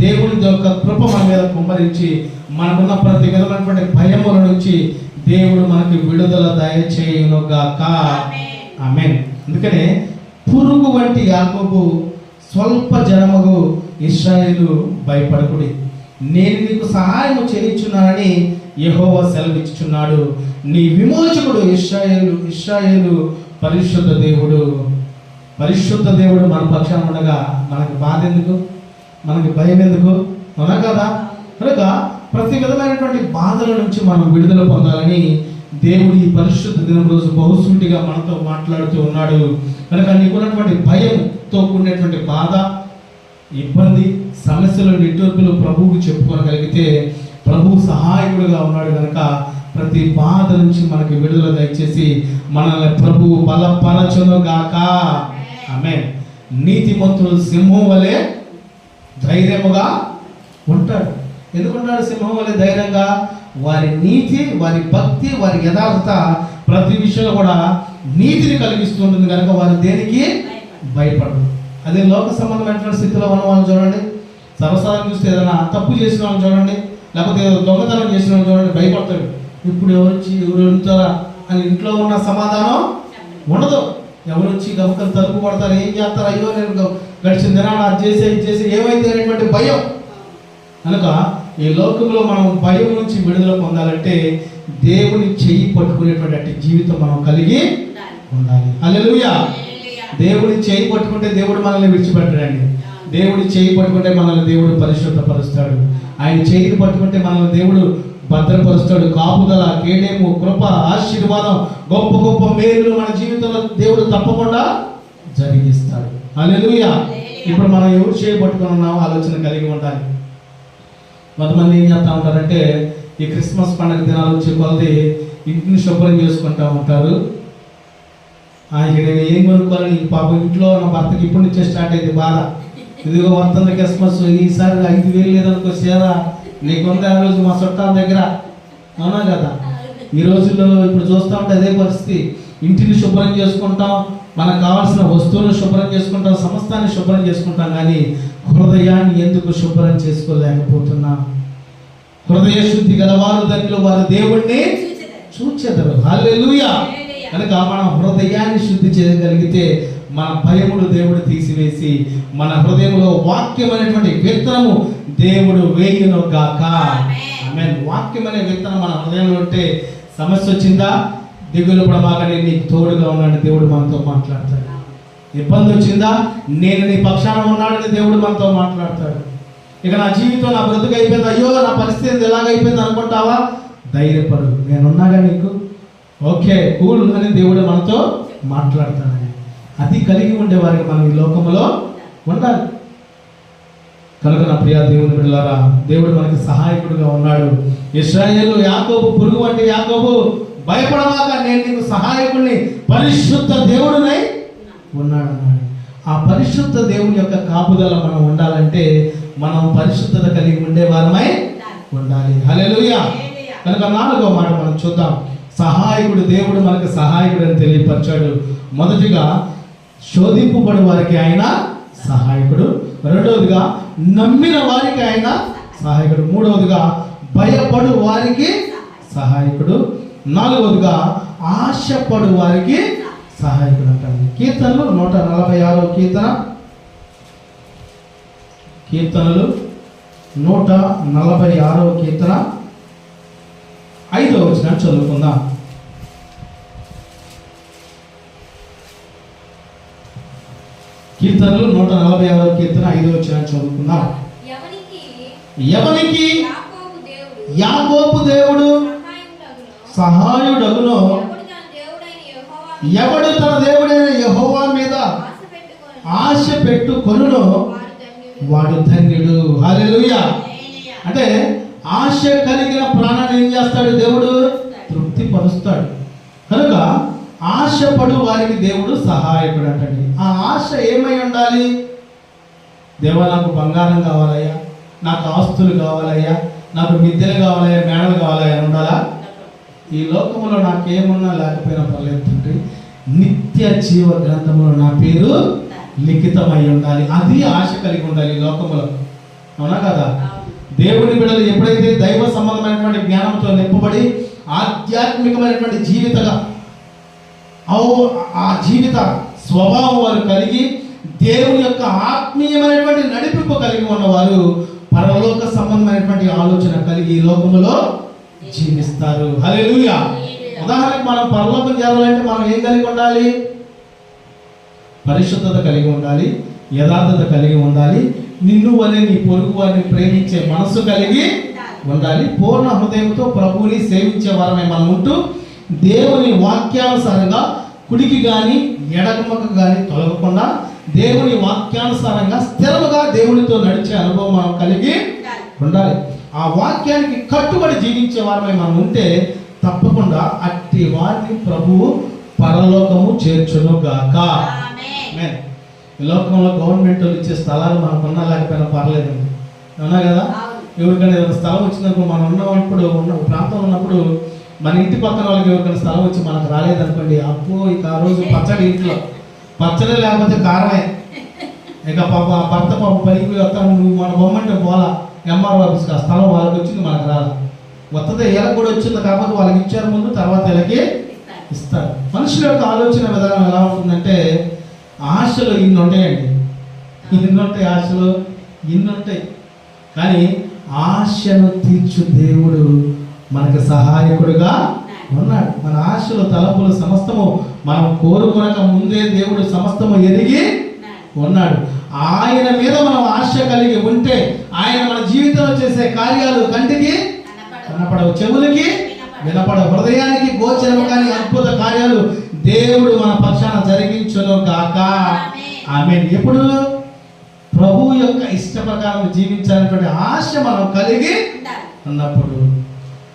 దేవుడి యొక్క కృప మన మీద కుమ్మరించి, మనకున్న ప్రతి విధమైనటువంటి భయముల నుంచి దేవుడు మనకి విడుదల దయచేయునుగాక. ఆమేన్. అందుకనే పురుగు వంటి యాకోబు, స్వల్ప జనమగు ఇశ్రాయేలు భయపడకుడి, నేను నీకు సహాయము చేయుచున్నానని యెహోవా సెలవిచ్చుచున్నాడు. నీ విమోచకుడు ఇశ్రాయేలు పరిశుద్ధ దేవుడు. పరిశుద్ధ దేవుడు మన పక్షాన ఉండగా మనకి బాధ ఎందుకు, మనకి భయం ఎందుకు? అవునా కదా? కనుక ప్రతి విధమైనటువంటి బాధల నుంచి మనం విడుదల పొందాలని దేవుడు ఈ పరిశుద్ధ దినం రోజు బహుసూటిగా మనతో మాట్లాడుతూ ఉన్నాడు. కనుక నీకున్నటువంటి భయంతో కూడినటువంటి బాధ, ఇబ్బంది, సమస్యలు, నిట్టూర్పులు ప్రభువుకు చెప్పుకోగలిగితే ప్రభు సహాయకుడుగా ఉన్నాడు కనుక ప్రతి బాధ నుంచి మనకి విడుదల దయచేసి మనల్ని ప్రభువు బలపరచును గాక. ఆమేన్. నీతిమంతుడు సింహం వలె ధైర్యముగా ఉంటాడు. ఎందుకుంటాడు సింహం వలె ధైర్యంగా? వారి నీతి, వారి భక్తి, వారి యథార్థత ప్రతి విషయంలో కూడా నీతిని కలిగిస్తూ ఉంటుంది కనుక వారు దేనికి భయపడరు. అదే లోక సంబంధమైనటువంటి స్థితిలో ఉన్న వాళ్ళని చూడండి, సర్వసాధారణ చూస్తే ఏదైనా తప్పు చేసిన వాళ్ళని చూడండి, లేకపోతే దొంగతనం చేసిన వాళ్ళని చూడండి, భయపడతాడు. ఇప్పుడు ఎవరు వచ్చి ఎవరు వెళ్తారా అని ఇంట్లో ఉన్న సమాధానం ఉండదు. ఎవరు వచ్చి గమకలు తలుపు కొడతారు, ఏం చేస్తారు, అయ్యో నేను గడిచిన దినాలు అది చేసే ఇది చేసి ఏమైతే అనేటువంటి భయం. కనుక ఈ లోకంలో మనం భయం నుంచి విడుదల పొందాలంటే దేవుని చెయ్యి పట్టుకునేటువంటి జీవితం మనం కలిగి ఉండాలి. హల్లెలూయా. దేవుని చేయి పట్టుకుంటే దేవుడు మనల్ని విడిచిపెట్టడండి. దేవుడి చేయి పట్టుకుంటే మనల్ని దేవుడు పరిశుద్ధపరుస్తాడు. ఆయన చేయిని పట్టుకుంటే మనల్ని దేవుడు భద్రపరుస్తాడు. కాపుదల, కేడేము, కృప, ఆశీర్వాదం, గొప్ప గొప్ప మేలులు మన జీవితంలో దేవుడు తప్పకుండా జరిగిస్తాడు. హల్లెలూయా. ఇప్పుడు మనం ఎవరు చేయి పట్టుకుని ఉన్నామో ఆలోచన కలిగి ఉండాలి. కొంతమంది ఏం చేస్తూ ఉంటారంటే ఈ క్రిస్మస్ పండుగ దినాలు వచ్చే కొలది ఇంటిని శుభ్రం చేసుకుంటూ ఉంటారు. ఇక నేను ఏం కొనుక్కోవాలని పాపం ఇంట్లో నా భర్తకి ఇప్పటి నుంచే స్టార్ట్ అయింది బాధ. ఇదిగో వస్తుంది క్రిస్మస్, ఈసారి 5,000 లేదనుకో సేదా నీకుంది ఆ రోజు మా చుట్టాల దగ్గర. అవునా కదా? ఈ రోజుల్లో ఇప్పుడు చూస్తూ ఉంటే అదే పరిస్థితి. ఇంటిని శుభ్రం చేసుకుంటాం, మనకు కావాల్సిన వస్తువులను శుభ్రం చేసుకుంటాం, సమస్తాన్ని శుభ్రం చేసుకుంటాం, కానీ హృదయాన్ని ఎందుకు శుభ్రం చేసుకోలేకపోతున్నాం? హృదయ శుద్ధి గలవారు ధన్యులు, వారు దేవుణ్ణి చూచెదరు. హల్లెలూయా. కనుక మన హృదయాన్ని శుద్ధి చేయగలిగితే మన భయములు దేవుడు తీసివేసి మన హృదయంలో వాక్యం అనేటువంటి విత్తనము దేవుడు వేయును గాక. ఆమేన్. వాక్యం అనే విత్తనం మన హృదయంలో ఉంటే సమస్య వచ్చిందా, దిగులు పడమాకని నీకు తోడుగా ఉన్నాడు దేవుడు మనతో మాట్లాడతాడు. ఇబ్బంది వచ్చిందా, నేను నీ పక్షాన ఉన్నాడని దేవుడు మనతో మాట్లాడతాడు. ఇక నా జీవితం, నా బ్రతుకు అయిపోయింది, అయ్యో నా పరిస్థితి ఎలాగైపోయింది అనుకుంటావా, ధైర్యపడు, నేనున్నాగా నీకు, ఓకే కూల్ అని దేవుడు మనతో మాట్లాడతాడని. అది కలిగి ఉండేవారికి మనం ఈ లోకంలో ఉండాలి. కనుక నా ప్రియ దేవుని బిడ్డలారా, దేవుడు మనకి సహాయకుడుగా ఉన్నాడు. ఇశ్రాయేలు యాకోబు పురుగు వంటి యాకోబు భయపడమాక, నేను నీకు సహాయకుడిని, పరిశుద్ధ దేవుడునై ఉన్నాడు అన్నాడు. ఆ పరిశుద్ధ దేవుని యొక్క కాపుదల మనం ఉండాలంటే మనం పరిశుద్ధత కలిగి ఉండే వారమై ఉండాలి. హల్లెలూయా. కనుక 4వ మాట మనం చూద్దాం. సహాయకుడు, దేవుడు మనకు సహాయకుడు అని తెలియపరిచాడు. మొదటిగా శోధింపబడి వారికి ఆయన సహాయకుడు, రెండవదిగా నమ్మిన వారికి ఆయన సహాయకుడు, మూడవదిగా భయపడు వారికి సహాయకుడు, నాలుగవదిగా ఆశపడు వారికి సహాయకుడు అంటాడు. కీర్తనలు 146వ కీర్తనలు 146వ కీర్తన 5వ వచనం చదువుకుందాం. కీర్తనలు 146వ కీర్తన 5వ వచనం చదువుకుందాం. ఎవనికి యాకోబు దేవుడు సహాయుడగునో, ఎవడు తన దేవుడైన యెహోవా మీద ఆశ పెట్టుకొనునో వాడు ధన్యుడు. హల్లెలూయా. అంటే ఆశ కలిగిన ప్రాణాన్ని ఏం చేస్తాడు దేవుడు? తృప్తి పరుస్తాడు. కనుక ఆశపడు వారికి దేవుడు సహాయకుడు అంటండి. ఆ ఆశ ఏమై ఉండాలి? దేవా నాకు బంగారం కావాలయ్యా, నాకు ఆస్తులు కావాలయ్యా, నాకు మిద్దెలు కావాలయ్యా, మేడలు కావాలయ్యా అని ఉండాలా? ఈ లోకంలో నాకేమున్నా లేకపోయినా పర్లేదు తండ్రి, నిత్య జీవ గ్రంథంలో నా పేరు లిఖితమై ఉండాలి. అది ఆశ కలిగి ఉండాలి ఈ లోకంలో. అవునా కదా? దేవుని బిడ్డలు ఎప్పుడైతే దైవ సంబంధమైనటువంటి జ్ఞానంతో నింపబడి ఆధ్యాత్మికమైనటువంటి ఆ జీవిత స్వభావం వారు కలిగి దేవుని యొక్క ఆత్మీయమైనటువంటి నడిపింపు కలిగి ఉన్నవారు పరలోక సంబంధమైనటువంటి ఆలోచన కలిగి ఈ లోకంలో జీవిస్తారు. హల్లెలూయా. ఉదాహరణకు మనం పరలోకం చేరాలంటే మనం ఏం కలిగి ఉండాలి? పరిశుద్ధత కలిగి ఉండాలి, యథార్థత కలిగి ఉండాలి, నిన్ను వలె నీ పొరుగు వారిని ప్రేమించే మనసు కలిగి ఉండాలి. పూర్ణ హృదయంతో ప్రభువుని సేవించే వారమే మనం ఉంటూ దేవుని వాక్యానుసారంగా కుడికి కానీ ఎడమకు కానీ తొలగకుండా దేవుని వాక్యానుసారంగా స్థిరముగా దేవునితో నడిచే అనుభవం మనం కలిగి ఉండాలి. ఆ వాక్యానికి కట్టుబడి జీవించే వారమై మనం ఉంటే తప్పకుండా అట్టి వారిని ప్రభువు పరలోకము చేర్చును గాక. ఆమేన్. ఈ లోకంలో గవర్నమెంట్ వాళ్ళు ఇచ్చే స్థలాలు మనకు ఉన్నా లేకపోయినా పర్లేదండి, అవునా కదా? ఎవరికైనా ఏదైనా స్థలం వచ్చినప్పుడు మనం ఉన్నప్పుడు ఉన్న ప్రాంతం ఉన్నప్పుడు మన ఇంటి పక్కన వాళ్ళకి ఎవరికైనా స్థలం వచ్చి మనకు రాలేదనుకోండి, అప్పు ఇక ఆ రోజు పచ్చడి, ఇంట్లో పచ్చడి లేకపోతే కారమే. ఇక పాప భర్త పాప పనికి వస్తాను, నువ్వు మన బొమ్మంటే పోలా ఎంఆర్ఓ ఆఫీస్కి, ఆ స్థలం వాళ్ళకి వచ్చింది మనకు రాదు. వస్తుంది వీళ్ళకి కూడా వచ్చింది, కాకపోతే వాళ్ళకి ఇచ్చారు ముందు, తర్వాత వీళ్ళకి ఇస్తారు. మనుషుల యొక్క ఆలోచన విధానం ఎలా ఉంటుందంటే, ఆశలు ఇన్ని ఉంటాయండి, ఇన్ని ఉంటాయి, ఆశలు ఇన్ని ఉంటాయి. కానీ ఆశను తీర్చు దేవుడు మనకు సహాయకుడుగా ఉన్నాడు. మన ఆశలు తలపులు సమస్తము మనం కోరుకొనక ముందే దేవుడు సమస్తము ఎరిగి ఉన్నాడు. ఆయన మీద మనం ఆశ కలిగి ఉంటే ఆయన మన జీవితంలో చేసే కార్యాలు కంటికి కనపడవు, చెవులకి వినపడవు, హృదయానికి గోచరము కాని అద్భుత కార్యాలు దేవుడు మన పక్షాన జరిగించును గాక. ఆమేన్. ఎప్పుడు ప్రభువు యొక్క ఇష్ట ప్రకారం జీవించాలనేటువంటి ఆశ మనం కలిగి ఉన్నప్పుడు,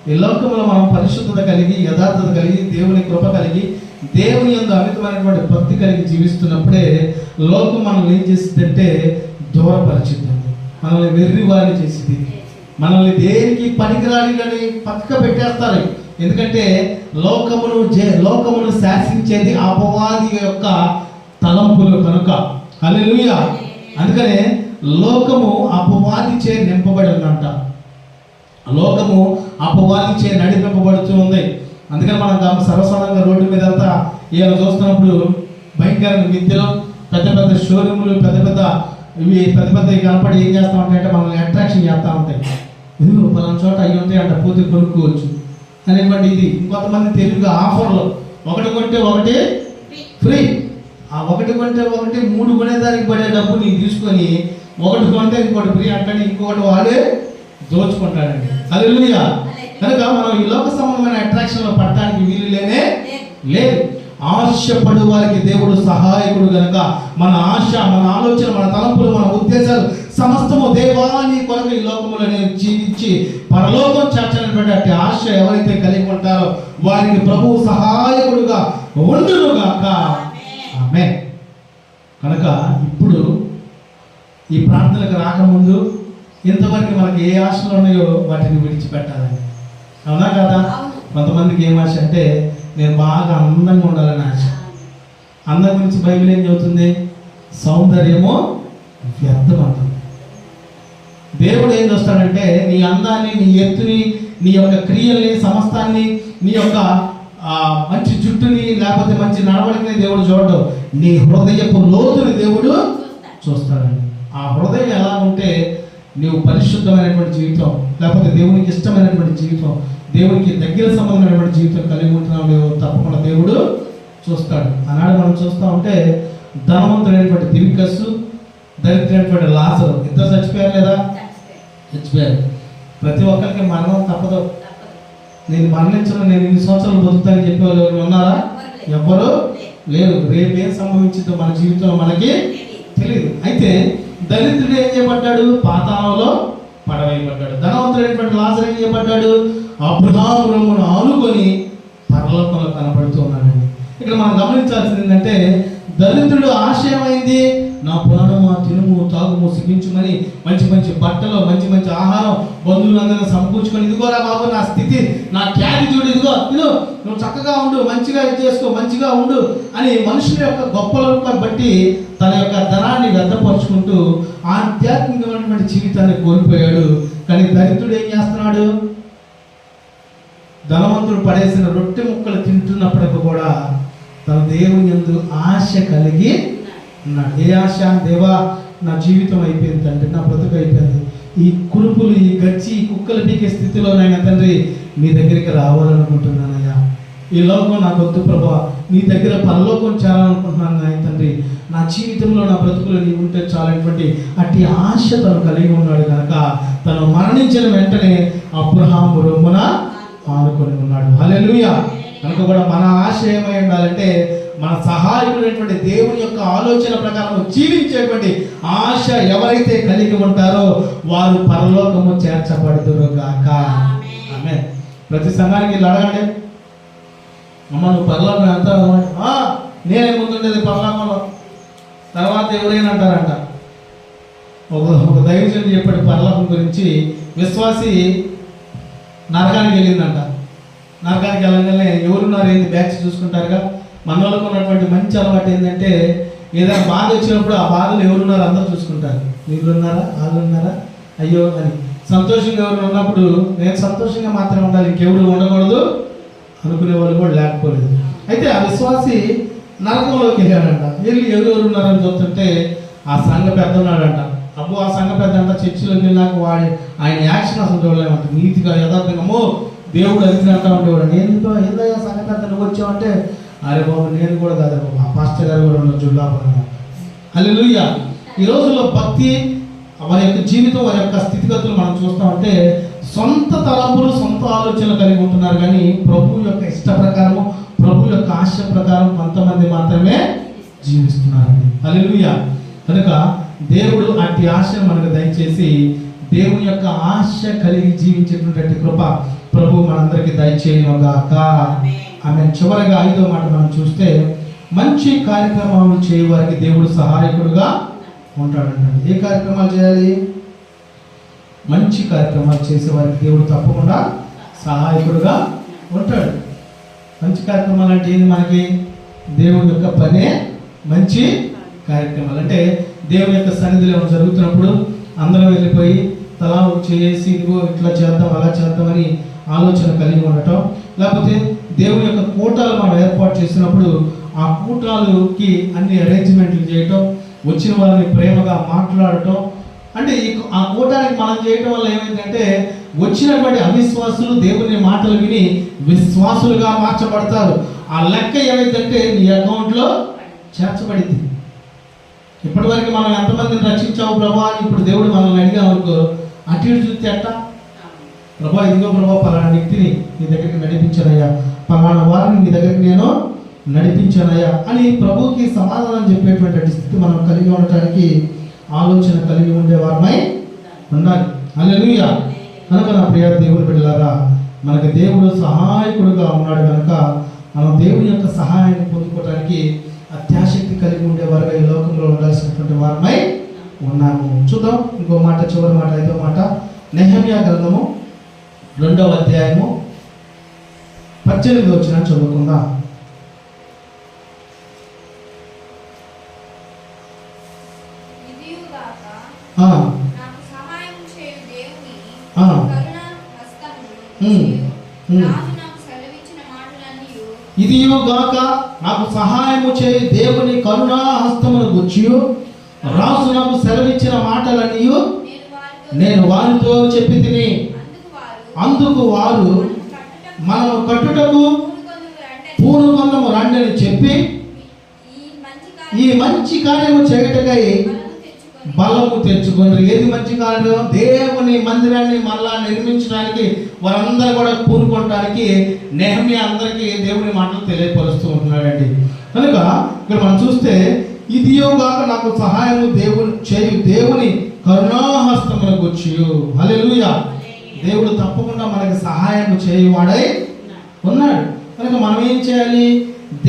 ఈ లోకంలో మనం పరిశుద్ధత కలిగి, యథార్థత కలిగి, దేవుని కృప కలిగి, దేవుని యందు అమితమైనటువంటి భక్తి కలిగి జీవిస్తున్నప్పుడే లోకం మనల్ని ఏం చేసిందంటే దూరపరిచిందండి, మనల్ని వెర్రివారిని చేసింది, మనల్ని దేనికి పనికిరాని పక్క పెట్టేస్తారు. ఎందుకంటే లోకమును శాసించేది అపవాది యొక్క తలంపులు కనుక. హల్లెలూయా. అందుకనే లోకము అపవాది చే నింపబడి ఉందంట, లోకము అపవాది చే నడిపింపబడుతూ ఉంది. అందుకని మనం సర్వసాధారణంగా రోడ్డు మీద అంతా ఏమైనా చూస్తున్నప్పుడు భయంకరమైన విద్యలు, పెద్ద పెద్ద షోరూములు, పెద్ద పెద్ద కనపడి ఏం చేస్తూ ఉంటాయంటే మనల్ని అట్రాక్షన్ చేస్తూ ఉంటాయి. ఇదిగో పలానా చోట అవి ఉంటాయి అంట, పోతే కొనుక్కోవచ్చు అనేటువంటి ఇది. ఇంకొంతమంది తెలుగు ఆఫర్లు, ఒకటి కొంటే ఒకటి ఫ్రీ, ఆ ఒకటి కొంటే ఒకటి 3 కొనేదానికి పడే డబ్బు నీకు తీసుకొని ఒకటి కొంటే ఇంకోటి ఫ్రీ అంటాడు, ఇంకొకటి వాడే దోచుకుంటాడండి. హల్లెలూయా. కనుక మనం ఈ లోక సంబంధమైన అట్రాక్షన్లో పడటానికి వీలు లేదు. ఆశపడు వారికి దేవుడు సహాయకుడు కనుక మన ఆశ, మన ఆలోచన, మన తలంపులు, మన ఉద్దేశాలు సమస్తము దేవాని కొరకు ఈ లోకములో జీవించి పరలోకం చేర్చాలనేటువంటి ఆశ ఎవరైతే కలిగి ఉంటారో వారికి ప్రభువు సహాయకుడుగా ఉండునుగాక. ఆమేన్. కనుక ఇప్పుడు ఈ ప్రార్థనకు రాకముందు ఇంతవరకు మనకి ఏ ఆశలు ఉన్నాయో వాటిని విడిచిపెట్టాలని, అవునా కదా? కొంతమందికి ఏం ఆశ అంటే నేను బాగా అందంగా ఉండాలని ఆశ. అందం గురించి బైబిల్ ఏం చెబుతుంది? సౌందర్యము వ్యర్థం అంటుంది. దేవుడు ఏం చేస్తాడంటే నీ అందాన్ని, నీ ఎత్తుని, నీ యొక్క క్రియల్ని, సమస్తాన్ని, నీ యొక్క మంచి జుట్టుని లేకపోతే మంచి నడవడిని దేవుడు చూడడు, నీ హృదయపు లోతుని దేవుడు చూస్తాడండి. ఆ హృదయం ఎలా ఉంటే నీవు పరిశుద్ధమైనటువంటి జీవితం, లేకపోతే దేవునికి ఇష్టమైనటువంటి జీవితం, దేవునికి దగ్గర సంబంధమైనటువంటి జీవితం కలిగి ఉంటున్నావు లేవో తప్పకుండా దేవుడు చూస్తాడు. ఆనాడు మనం చూస్తూ ఉంటే ధనవంతుడైనటువంటి దివికస్సు, దరిద్రైనటువంటి లాజరు ఇద్దరు చచ్చిపోయారు లేదా? చచ్చిపోయారు. ప్రతి ఒక్కరికి మరణం తప్పదు. నేను మరణించను, నేను 2 సంవత్సరాలు బతుకుతానని చెప్పేవాళ్ళు ఎవరు ఉన్నారా? ఎవ్వరు లేరు. రేపేం సంభవించిందో మన జీవితంలో మనకి తెలియదు. అయితే దరిద్రుడు ఏం చేయబడ్డాడు? పాతాళంలో పడవేయబడ్డాడు. ధనవంతుడైనటువంటి లాజరు ఏం చేయబడ్డాడు? అబ్రహాము రొమ్మును ఆనుకొని పరలోకంలో కనపడుతూ ఉన్నాడండి. ఇక్కడ మనం గమనించాల్సింది ఏంటంటే దరిద్రుడు ఆశయమైంది నా ప్రాణము తినుము తాగుము సుఖించుమని మంచి మంచి బట్టలు, మంచి మంచి ఆహారం, బంధువులందరినీ సమకూర్చుకొని ఇదిగోరా బాబు నా స్థితి, నా ఖ్యాతి చూడు, ఇదిగో తిను, నువ్వు చక్కగా ఉండు, మంచిగా ఇది చేసుకో, మంచిగా ఉండు అని మనుషుల యొక్క గొప్పలను బట్టి తన యొక్క ధనాన్ని వ్యర్థపరుచుకుంటూ ఆధ్యాత్మికమైనటువంటి జీవితాన్ని కోల్పోయాడు. కానీ దరిద్రుడు ఏం చేస్తున్నాడు? ధనవంతుడు పడేసిన రొట్టె ముక్కలు తింటున్నప్పటికీ కూడా తన దేవుని యందు ఆశ కలిగి ఉన్నాడు. ఏ ఆశ? దేవా నా జీవితం అయిపోయింది తండ్రి, నా బ్రతుకు అయిపోయింది, ఈ కురుపులు, ఈ గచ్చి, ఈ కుక్కలు పీకే స్థితిలోనైనా తండ్రి మీ దగ్గరికి రావాలనుకుంటున్నానయ్యా. ఈ లోకం నాకు వద్దు ప్రభా, నీ దగ్గర పరలోకం చేరాలనుకుంటున్నాను నాయన తండ్రి. నా జీవితంలో నా బ్రతుకులు నీ ఉంటే చాలనేటువంటి అట్టి ఆశ తను కలిగి ఉన్నాడు కనుక తను మరణించిన వెంటనే అబ్రహాము రొమ్మున ఆనుకొని ఉన్నాడు. హల్లెలూయా. కనుక కూడా మన ఆశ ఏమై ఉండాలంటే మన సహాయకుడైనటువంటి దేవుని యొక్క ఆలోచన ప్రకారం జీవించేటువంటి ఆశ ఎవరైతే కలిగి ఉంటారో వారు పరలోకము చేర్చబడుదురు గాక. ఆమేన్. ప్రతి సంఘానికి వీళ్ళు అడగండి, అమ్మ నువ్వు పరలోకం ఎంత? నేనే ముందుండేది పరలోకంలో, తర్వాత ఎవరైనా అంటారంట. ఒక దైవజనుడు చెప్పాడు పరలోకం గురించి. విశ్వాసి నరకానికి వెళ్ళిందంట. నరకానికి వెళ్ళగానే ఎవరున్నారు ఏంది బ్యాచ్ చూసుకుంటారుగా. మన వాళ్ళకు ఉన్నటువంటి మంచి అలవాటు ఏంటంటే ఏదైనా బాధ వచ్చినప్పుడు ఆ బాధలు ఎవరున్నారు అందరూ చూసుకుంటారు. వీళ్ళు ఉన్నారా, వాళ్ళు ఉన్నారా, అయ్యో అని. సంతోషంగా ఎవరు ఉన్నప్పుడు నేను సంతోషంగా మాత్రమే ఉండాలి, ఇంకెవరు ఉండకూడదు అనుకునే వాళ్ళు కూడా లేకపోలేదు. అయితే ఆ విశ్వాసి నరకంలోకి వెళ్ళాడంట. వెళ్ళి ఎవరెవరు ఉన్నారని చూస్తుంటే ఆ సంఘ పెద్ద ఉన్నాడంట. అబ్బో ఆ సంఘ పెద్ద అంట చర్చిలోకి వెళ్ళాక ఆయన యాక్షన్ అసలు చూడలేమంట. నీతిగా యథార్థంగా అమ్మో దేవుడు అదిగినట్టు ఉండేవాడు. నేను ఏందయ్యా సంఘ పెద్ద నువ్వు వచ్చావంటే, అరే బాబు నేను కూడా కాదు బాబు, ఆ పాస్టర్ గారు కూడా ఉన్నారు జుల్లాపరంగా. హల్లెలూయా. ఈ రోజుల్లో భక్తి వారి యొక్క జీవితం, వారి యొక్క స్థితిగతులు మనం చూస్తామంటే సొంత తలంపులు, సొంత ఆలోచనలు కలిగి ఉంటున్నారు. కానీ ప్రభు యొక్క ఇష్ట ప్రకారము, ప్రభు యొక్క ఆశ ప్రకారం కొంతమంది మాత్రమే జీవిస్తున్నారండి. హల్లెలూయా. కనుక దేవుడు అట్టి ఆశను మనకు దయచేసి దేవుని యొక్క ఆశ కలిగి జీవించేటువంటి కృప ప్రభు మనందరికీ దయచేయనుగాక. ఆమె చివరగా 5వ మాట మనం చూస్తే, మంచి కార్యక్రమాలు చేయవారికి దేవుడు సహాయకుడుగా ఉంటాడంట. ఏ కార్యక్రమాలు చేయాలి? మంచి కార్యక్రమాలు చేసేవారికి దేవుడు తప్పకుండా సహాయకుడుగా ఉంటాడు. మంచి కార్యక్రమాలు అంటే ఏంది? మనకి దేవుడి యొక్క పనే మంచి కార్యక్రమాలు. అంటే దేవుని యొక్క సన్నిధిలో ఏమైనా జరుగుతున్నప్పుడు అందరం వెళ్ళిపోయి తలా చేసి ఇదిగో ఇట్లా చేద్దాం అలా చేద్దామని ఆలోచన కలిగి ఉండటం, లేకపోతే దేవుని యొక్క కూటాలు మనం ఏర్పాటు చేసినప్పుడు ఆ కూటాలకి అన్ని అరేంజ్మెంట్లు చేయటం, వచ్చిన వారిని ప్రేమగా మాట్లాడటం. అంటే ఆ కూటానికి మనం చేయటం వల్ల ఏమైందంటే వచ్చినటువంటి అవిశ్వాసులు దేవుని మాటలు విని విశ్వాసులుగా మార్చబడతారు. ఆ లెక్క ఏమైందంటే నీ అకౌంట్లో చేర్చబడింది. ఇప్పటి వరకు మనం ఎంతమందిని రక్షించావు ప్రభా అని ఇప్పుడు దేవుడు మనల్ని అడిగామనుకో, అటు ఇటు చూస్తే అట్ట, ప్రభా ఇదిగో ప్రభా పలానా వ్యక్తిని నీ దగ్గరికి నడిపించానయ్యా, పలానా వారిని నీ దగ్గరికి నేను నడిపించానయ్యా అని ప్రభుకి సమాధానం చెప్పేటువంటి స్థితి మనం కలిగి ఉండటానికి ఆలోచన కలిగి ఉండేవారమై ఉండాలి. హల్లెలూయా. కనుక నా ప్రియ దేవుని బిడ్డలారా, మనకు దేవుడు సహాయకుడుగా ఉన్నాడు కనుక మనం దేవుని యొక్క సహాయాన్ని పొందుకోవడానికి అత్యాశక్తి కలిగి ఉండేవారుగా ఈ లోకంలో ఉండాల్సినటువంటి వారమై ఉన్నాము. చూద్దాం ఇంకో మాట, చివరి మాట, 5వ మాట. నెహెమ్యా గ్రంథము 2వ అధ్యాయము 18వ వచనం చదువుకుందాం. ఇదియుగాక నాకు సహాయము చేయి దేవుని కరుణా హస్తమును గుచ్చియు, రాజు నాకు సెలవిచ్చిన మాటలన్నీ నేను వారితో చెప్పి తిని, అందుకు వారు మనము కట్టుటకు పూనుకొందము రండి అని చెప్పి ఈ మంచి కార్యము చేయటకై బలము తెచ్చుకున్నారు. ఏది మంచి కార్యం? దేవుని మందిరాన్ని మళ్ళా నిర్మించడానికి వారందరూ కూడా పూనుకోవడానికి నెహెమ్యా అందరికీ దేవుని మాటలు తెలియపరుస్తూ ఉంటున్నాడండి. కనుక ఇక్కడ మనం చూస్తే ఇదియోగాక నాకు సహాయము దేవుని కరుణాహస్తములకు వచ్చియు. హల్లెలూయా. దేవుడు తప్పకుండా మనకి సహాయం చేయువాడై ఉన్నాడు. కనుక మనం ఏం చేయాలి?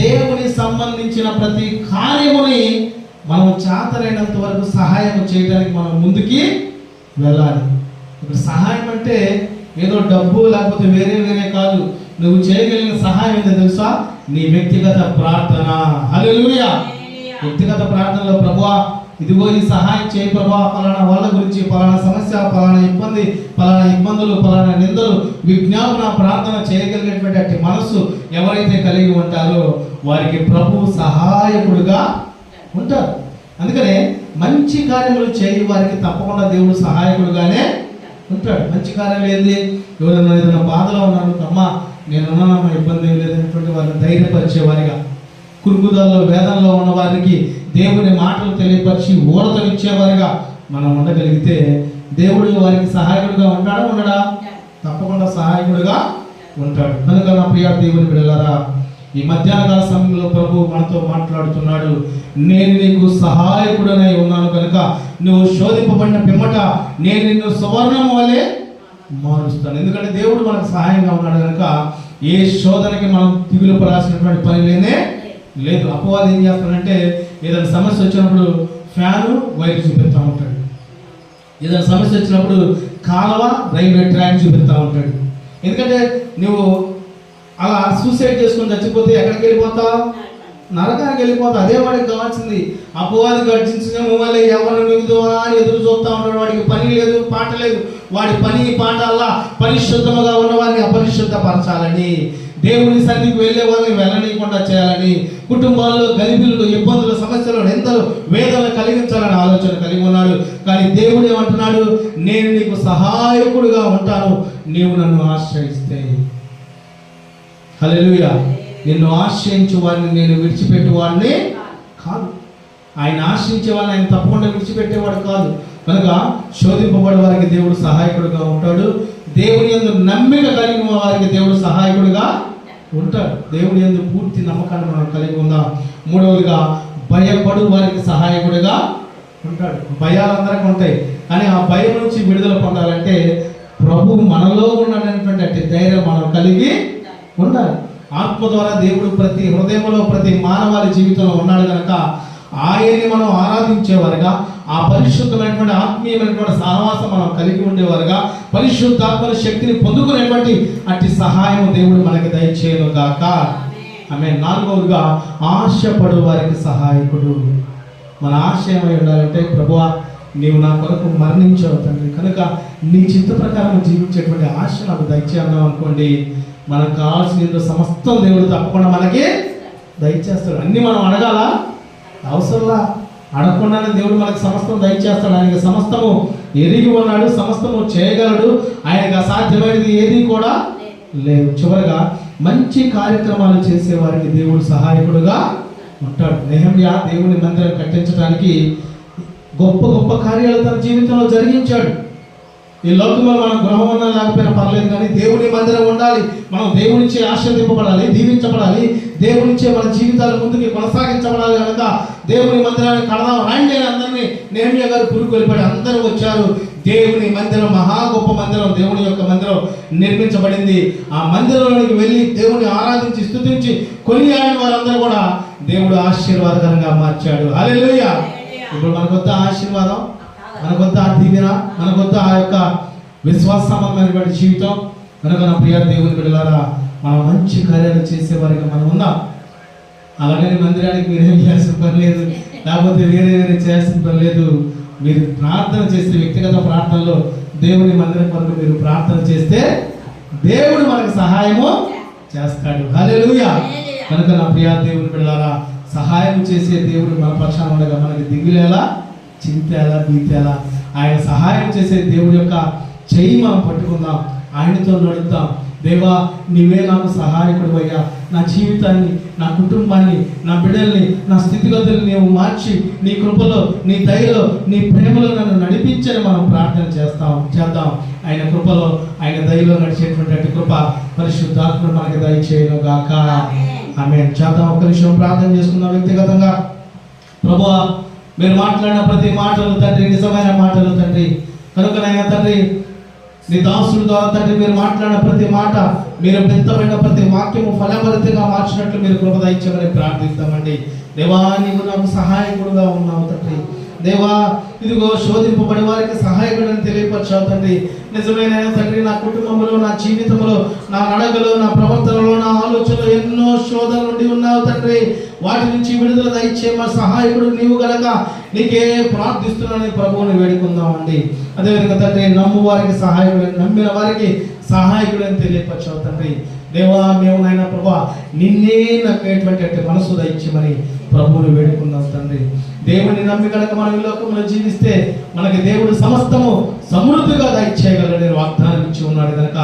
దేవుని సంబంధించిన ప్రతి కార్యముని మనం చేతనైనంత వరకు సహాయం చేయడానికి మనం ముందుకి వెళ్ళాలి. ఇప్పుడు సహాయం అంటే ఏదో డబ్బు లేకపోతే వేరే వేరే కాదు. నువ్వు చేయగలిగిన సహాయం ఏంటో తెలుసా? నీ వ్యక్తిగత ప్రార్థన. హల్లెలూయా. వ్యక్తిగత ప్రార్థనలో ప్రభువా ఇదిగో ఈ సహాయం చేయి ప్రభా, పలానా వాళ్ళ గురించి, పలానా సమస్య, పలానా ఇబ్బంది, పలానా ఇబ్బందులు, పలానా నిందలు, విజ్ఞాపన ప్రార్థన చేయగలిగేటువంటి అట్టి మనస్సు ఎవరైతే కలిగి ఉంటారో వారికి ప్రభువు సహాయకుడుగా ఉంటారు. అందుకనే మంచి కార్యములు చేయి వారికి తప్పకుండా దేవుడు సహాయకుడుగానే ఉంటాడు. మంచి కార్యాలు ఏంది? ఎవరైనా ఏదైనా బాధలో ఉన్నారు, అమ్మా నేనున్నానమ్మా ఇబ్బంది ఏం లేదనేటువంటి వారిని ధైర్యపరిచేవారిగా, కురుకుదాల్లో వేదంలో ఉన్న వారికి దేవుని మాటలు తెలియపరిచి ఊరతనిచ్చేవారిగా మనం ఉండగలిగితే దేవుడు వారికి సహాయకుడిగా ఉంటాడా ఉండడా? తప్పకుండా సహాయకుడిగా ఉంటాడు. కనుక నా ప్రియ దేవుని బిడ్డలారా, ఈ మధ్యాహ్నకాల సమయంలో ప్రభు మనతో మాట్లాడుతున్నాడు. నేను నీకు సహాయకుడనై ఉన్నాను కనుక నువ్వు శోధింపబడిన పిమ్మట నేను నిన్ను సువర్ణం వలె మారుస్తాను. ఎందుకంటే దేవుడు మనకు సహాయంగా ఉన్నాడు కనుక ఏ శోధనకి మనం దిగులు పడాల్సినటువంటి పని లేదు. అపవాది ఏం చేస్తాడంటే ఏదైనా సమస్య వచ్చినప్పుడు ఫ్యాను వైర్ చూపిస్తూ ఉంటాడు, ఏదైనా సమస్య వచ్చినప్పుడు కాలువ రైల్వే ట్రాక్ చూపిస్తూ ఉంటాడు. ఎందుకంటే నువ్వు అలా సూసైడ్ చేసుకొని చచ్చిపోతే ఎక్కడికి వెళ్ళిపోతావు? నరకానికి వెళ్ళిపోతావు. అదే వాడికి కావాల్సింది. అపవాది గర్జించిన మళ్ళీ ఎవరు మిగుదువా అని ఎదురు చూస్తూ ఉంటాడు. వాడికి పని లేదు, పాట లేదు. వాడి పని పాట అలా పరిశుద్ధముగా ఉన్న వారిని అపరిశుద్ధపరచాలని, దేవుని సన్నిధికి వెళ్ళే వాళ్ళని వెళ్ళనీయకుండా చేయాలని, కుటుంబాల్లో గలిబిలు, ఇబ్బందులు, సమస్యలు, నిందలు, వేదనలు కలిగించాలని ఆలోచన కలిగి ఉన్నాడు. కానీ దేవుడు ఏమంటున్నాడు? నేను నీకు సహాయకుడిగా ఉంటాను, నీవు నన్ను ఆశ్రయిస్తే. హల్లెలూయా. నిన్ను ఆశ్రయించు వాడిని నేను విడిచిపెట్టు వాడిని కాదు. ఆయన ఆశ్రయించే వాడిని ఆయన తప్పకుండా విడిచిపెట్టేవాడు కాదు. కనుక శోధింపబడే వారికి దేవుడు సహాయకుడిగా ఉంటాడు. దేవుని యందు నమ్మిక కలిగిన వారికి దేవుడు సహాయకుడిగా ఉంటాడు. దేవుని యందు పూర్తి నమ్మకాన్ని మనం కలిగి ఉందాం. మూడవదిగా భయపడు వారికి సహాయకుడిగా ఉంటాడు. భయాలు అందరికీ ఉంటాయి, కానీ ఆ భయం నుంచి విడుదల పొందాలంటే ప్రభు మనలో ఉన్నటువంటి ధైర్యం మనం కలిగి ఉండాలి. ఆత్మ ద్వారా దేవుడు ప్రతి హృదయంలో ప్రతి మానవాళి జీవితంలో ఉన్నాడు కనుక ఆయన్ని మనం ఆరాధించేవారుగా, ఆ పరిశుద్ధమైనటువంటి ఆత్మీయమైనటువంటి సహవాసం మనం కలిగి ఉండేవారుగా, పరిశుద్ధాత్మ శక్తిని పొందుకునేటువంటి అట్టి సహాయం దేవుడు మనకి దయచేయను గాక. ఆమె. నాలుగవదిగా ఆశపడు వారికి సహాయకుడు. మన ఆశ ఏమై ఉండాలంటే, ప్రభువా నీవు నా కొరకు మరణించావు తండ్రి, కనుక నీ చిత్త ప్రకారం జీవించేటువంటి ఆశ నాకు దయచేయన్నాం అనుకోండి, మనకు కావాల్సిన సమస్తం దేవుడు తప్పకుండా మనకి దయచేస్తాడు. అన్ని మనం అడగాల అవసరంలా, అడగకుండానే దేవుడు మనకి సమస్తం దయచేస్తాడు. ఆయనకి సమస్తము ఎరిగి ఉన్నాడు, సమస్తము చేయగలడు. ఆయనకు అసాధ్యమైనది ఏది కూడా లేదు. చివరగా మంచి కార్యక్రమాలు చేసే వారికి దేవుడు సహాయకుడుగా ఉంటాడు. నెహెమ్యా దేవుని మందిరం కట్టించడానికి గొప్ప గొప్ప కార్యాలు తన జీవితంలో జరిగించాడు. ఈ లోకంలో మనం గృహం ఉన్నా లేకపోయినా పర్లేదు, కానీ దేవుని మందిరం ఉండాలి. మనం దేవునిచ్చే ఆశీర్వదింపబడాలి, దీవించబడాలి, దేవునిచ్చే మన జీవితాలు ముందుకి కొనసాగించబడాలి. కనుక దేవుని మందిరాన్ని కడదాం రండి అని అందరినీ నెహెమ్యా గారు పురుకొలిపాడు. అందరూ వచ్చారు. దేవుని మందిరం మహా గొప్ప మందిరం, దేవుని యొక్క మందిరం నిర్మించబడింది. ఆ మందిరంలోనికి వెళ్ళి దేవుని ఆరాధించి స్తుతించి కొనియాడిన వారందరూ కూడా దేవుడు ఆశీర్వాదకరంగా మార్చాడు. హల్లెలూయా. ఇప్పుడు మనకొద్ద ఆశీర్వాదం, మనకొద్ద ఆ దీవెన, మనకొద్ద ఆ యొక్క విశ్వాస సంబంధమైనటువంటి జీవితం. కనుక నా ప్రియ దేవుని బిడ్డలారా, మనం మంచి కార్యాలు చేసేవారిగా మనం ఉందాం. అలాగని మందిరానికి మీరు ఏం చేయాల్సిన పని లేదు, లేకపోతే వేరే వేరే చేయాల్సిన పని లేదు. మీరు ప్రార్థన చేస్తే, వ్యక్తిగత ప్రార్థనలో దేవుని మందిరం కొరకు మీరు ప్రార్థన చేస్తే దేవుడు మనకు సహాయము చేస్తాడు. హల్లెలూయా. కనుక నా ప్రియ దేవుని బిడ్డలారా, సహాయం చేసే దేవుడు మన పక్షాన ఉండగా మనకి దిగులేలా, చింతేలా, బీతేలా ఆయన సహాయం చేసే దేవుడి యొక్క చెయ్యి మనం పట్టుకుందాం, ఆయనతో నడుద్దాం. దేవా నీవే నాకు సహాయకుడు అయ్యా, నా జీవితాన్ని, నా కుటుంబాన్ని, నా బిడ్డల్ని, నా స్థితిగతుల్ని నీవు మార్చి నీ కృపలో, నీ దయలో, నీ ప్రేమలో నన్ను నడిపించని మనం ప్రార్థన చేద్దాం. ఆయన కృపలో, ఆయన దయలో నడిచేటువంటి కృప పరిశుద్ధాత్మ మనకి దయచేయను గాక. ఆమేన్. చేద్దాం. ఒక నిమిషం ప్రార్థన చేసుకుందాం వ్యక్తిగతంగా. ప్రభువా మీరు మాట్లాడిన ప్రతి మాటలు తండ్రి నిజమైన మాటలు తండ్రి, కనుక నాయన తండ్రి నీ దాసుల ద్వారా తండ్రి మీరు మాట్లాడిన ప్రతి మాట, మీరు పెద్దమైన ప్రతి వాక్యము ఫలభరితంగా మార్చినట్లు మీరు కృప దయచేయమని ప్రార్థిస్తామండి. దేవా నీవు నాకు సహాయకుడుగా ఉన్నావు తండ్రి. దేవా ఇదిగో శోధింపబడి వారికి సహాయకుడని తెలియపరచావు తండ్రి. నిజమైన తండ్రి నా కుటుంబంలో, నా జీవితంలో, నా నడకలో, నా ప్రవర్తనలో, నా ఆలోచనలో ఎన్నో శోధనలు నుండి ఉన్నావు తండ్రి. వాటి నుంచి విడుదల దయచే మా సహాయకుడు నీవు గనక నీకే ప్రార్థిస్తున్నానని ప్రభువుని వేడుకుందామండి. అదేవిధంగా తండ్రి నమ్ము వారికి సహాయకుడు, నమ్మిన వారికి సహాయకుడని తెలియపరచావు తండ్రి. దేవా మేము నాయన ప్రభా నిన్నే నమ్మేటువంటి మనసు దయచేయమని ప్రభువుని వేడుకుందాం తండ్రి. దేవుని నమ్మి కనుక మనం ఈ లోకంలో జీవిస్తే మనకి దేవుడు సమస్తము సమృద్ధిగా దయచేయగలని వాగ్దానం ఇచ్చి ఉన్నాడు కనుక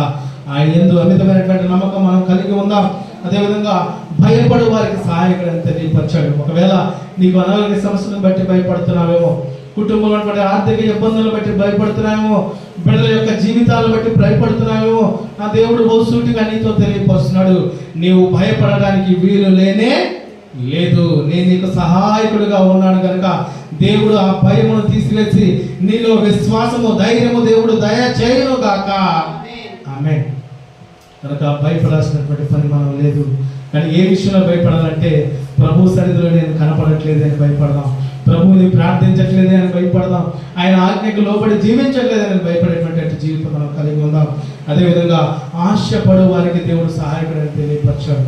ఆయన యందు అమితమైనటువంటి నమ్మకం మనం కలిగి ఉందాం. అదేవిధంగా భయపడే వారికి సహాయకుడని తెలియపరచాడు. ఒకవేళ నీకు అనారోగ్య సమస్యలను బట్టి భయపడుతున్నావేమో, కుటుంబంలో ఆర్థిక ఇబ్బందులను బట్టి భయపడుతున్నామేమో, బిడ్డల యొక్క జీవితాలను బట్టి భయపడుతున్నామేమో, నా దేవుడు బహుసూటిగా నీతో తెలియపరుస్తున్నాడు, నీవు భయపడడానికి వీలు లేనే లేదు, నేను నీకు సహాయకుడిగా ఉన్నాను కనుక దేవుడు ఆ భయమును తీసివేసి నీలో విశ్వాసము, ధైర్యము దేవుడు దయ చేయను గాక. ఆమేన్. కనుక భయపడాల్సినటువంటి పని మనం లేదు. కానీ ఏ విషయంలో భయపడాలంటే, ప్రభు సన్నిధిలో నేను కనపడట్లేదు అని భయపడదాం, ప్రభువుని ప్రార్థించట్లేదే అని భయపడదాం, ఆయన ఆజ్ఞకు లోబడి జీవించట్లేదని భయపడేటువంటి జీవితం మనం కలిగి ఉందాం. అదేవిధంగా ఆశపడు వారికి దేవుడు సహాయకుడని తెలియపరిచాడు.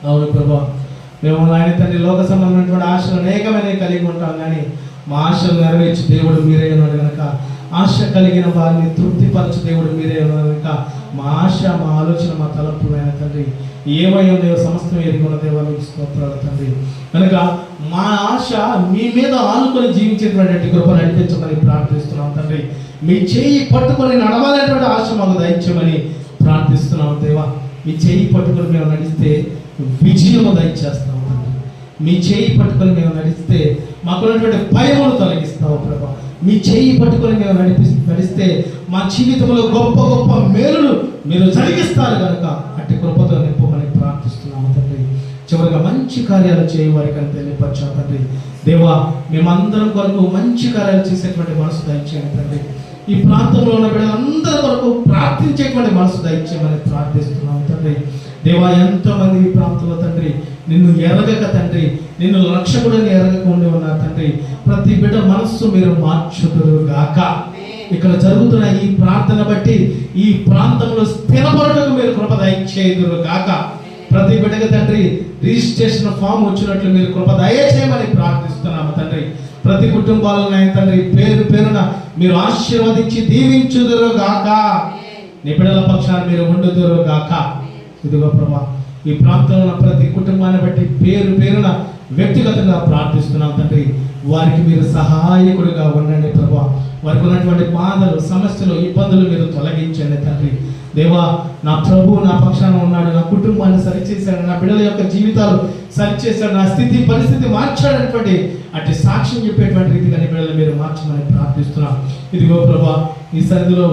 అవును ప్రభా, మేము ఆయన తండ్రి లోక సంబంధమైనటువంటి ఆశలు అనేకమైన కలిగి ఉంటాం, కానీ మా ఆశలు నెరవేర్చి దేవుడు మీరే ఉన్నాడు కనుక, ఆశ కలిగిన వారిని తృప్తిపరచు దేవుడు మీరే ఉన్నారు కనుక, మా ఆశ, మా ఆలోచన, మా తలంపులు ఆయన తండ్రి ఏమై ఉన్నాయో సమస్తం ఎరుగున్న దేవానికి స్తోత్రాలు తండ్రి. కనుక మా ఆశ మీ మీద ఆనుకొని జీవించేటువంటి కృప నడిపించమని ప్రార్థిస్తున్నాం తండ్రి. మీ చేయి పట్టుకొని నడవాలనేటువంటి ఆశ మాకు దయచేయమని ప్రార్థిస్తున్నాం దేవా. మీ చేయి పట్టుకొని మేము నడిస్తే విజయము దయచేస్తాము తండ్రి. మీ చేయి పట్టుకొని మేము నడిస్తే మాకున్నటువంటి భయమును తొలగిస్తావు ప్రభా. మీ చేయి పట్టుకొని మేము నడిస్తే మా జీవితంలో గొప్ప గొప్ప మేలులు మీరు జరిగిస్తారు కనుక అట్టి కృపతో నింపమని ప్రార్థిస్తున్నాము తండ్రి. చివరిగా మంచి కార్యాలు చేయవారికి అని తెలియపరచాం తండ్రి. దేవా, మేమందరం కొరకు మంచి కార్యాలు చేసేటువంటి మనసు దయచేయండి తండ్రి. ఈ ప్రాంతంలో ఉన్న బిడ్డలందరి కొరకు ప్రార్థించేటువంటి మనసు దయచేయమని ప్రార్థిస్తున్నాము తండ్రి. దేవా, ఎంతో మంది ఈ ప్రాంతంలో తండ్రి నిన్ను ఎరగక తండ్రి, నిన్ను రక్షకుడిని ఎరగక ఉండి ఉన్నారు తండ్రి. ప్రతి బిడ్డ మనస్సు మీరు మార్చుదురు గాక. ఇక్కడ జరుగుతున్న ఈ ప్రార్థన బట్టి ఈ ప్రాంతంలో స్థిరపడటకు మీరు కృప దయచేయుదురు గాక. ప్రతి బిడ్డకి తండ్రి రిజిస్ట్రేషన్ ఫామ్ వచ్చినట్లు మీరు కృప దయచేయమని ప్రార్థిస్తున్నాము తండ్రి. ప్రతి కుటుంబాలను ఆయన తండ్రి పేరు పేరున మీరు ఆశీర్వదించి దీవించుదురు గాక. నీ బిడ్డల పక్షాన మీరు ఉండుదురు గాక. ఇదిగో ప్రభా, ఈ ప్రాంతంలో ఉన్న ప్రతి కుటుంబాన్ని బట్టి పేరు పేరున వ్యక్తిగతంగా ప్రార్థిస్తున్నాం తండ్రి. వారికి మీరు సహాయకుడిగా ఉండండి ప్రభా. వారికి ఉన్నటువంటి బాధలు, సమస్యలు, ఇబ్బందులు మీరు తొలగించండి తండ్రి. దేవా, నా ప్రభు నా పక్షాన ఉన్నాడు, నా కుటుంబాన్ని సరిచేశాడు, నా బిడ్డల యొక్క జీవితాలు సరిచేశాడు, నా స్థితి పరిస్థితి మార్చాడనేటువంటి అటు సాక్ష్యం చెప్పేటువంటి రీతిగా నీ బిడ్డలు మీరు మార్చమని ప్రార్థిస్తున్నాం. ఇదిగో ప్రభా, ఈ సన్నిధిలో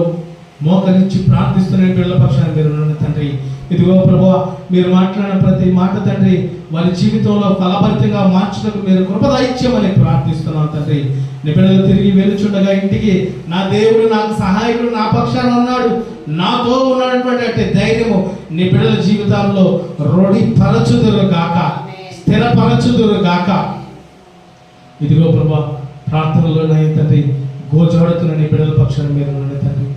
మోకరించి ప్రార్థిస్తున్న బిడ్డల పక్షాన మీరు ఉండండి తండ్రి. ఇదిగో ప్రభా, మీరు మాట్లాడిన ప్రతి మాట తండ్రి వారి జీవితంలో ఫలభరితంగా మార్చడానికి మీరు కృప దయచేయమని ప్రార్థిస్తున్నాం తండ్రి. నీ బిడ్డలు తిరిగి వెలుచుండగా ఇంటికి నా దేవుడు నాకు సహాయకుడు నా పక్షాన ఉన్నాడు, నాతో ఉన్నటువంటి అంటే ధైర్యము నీ బిడ్డల జీవితాల్లో రూఢిపరచుదురు గాక, స్థిరపరచుదురు గాక. ఇదిగో ప్రభా, ప్రార్థనలో తండ్రి గోజాడుతున్న నీ బిడ్డల పక్షాన మీరు ఉండండి తండ్రి.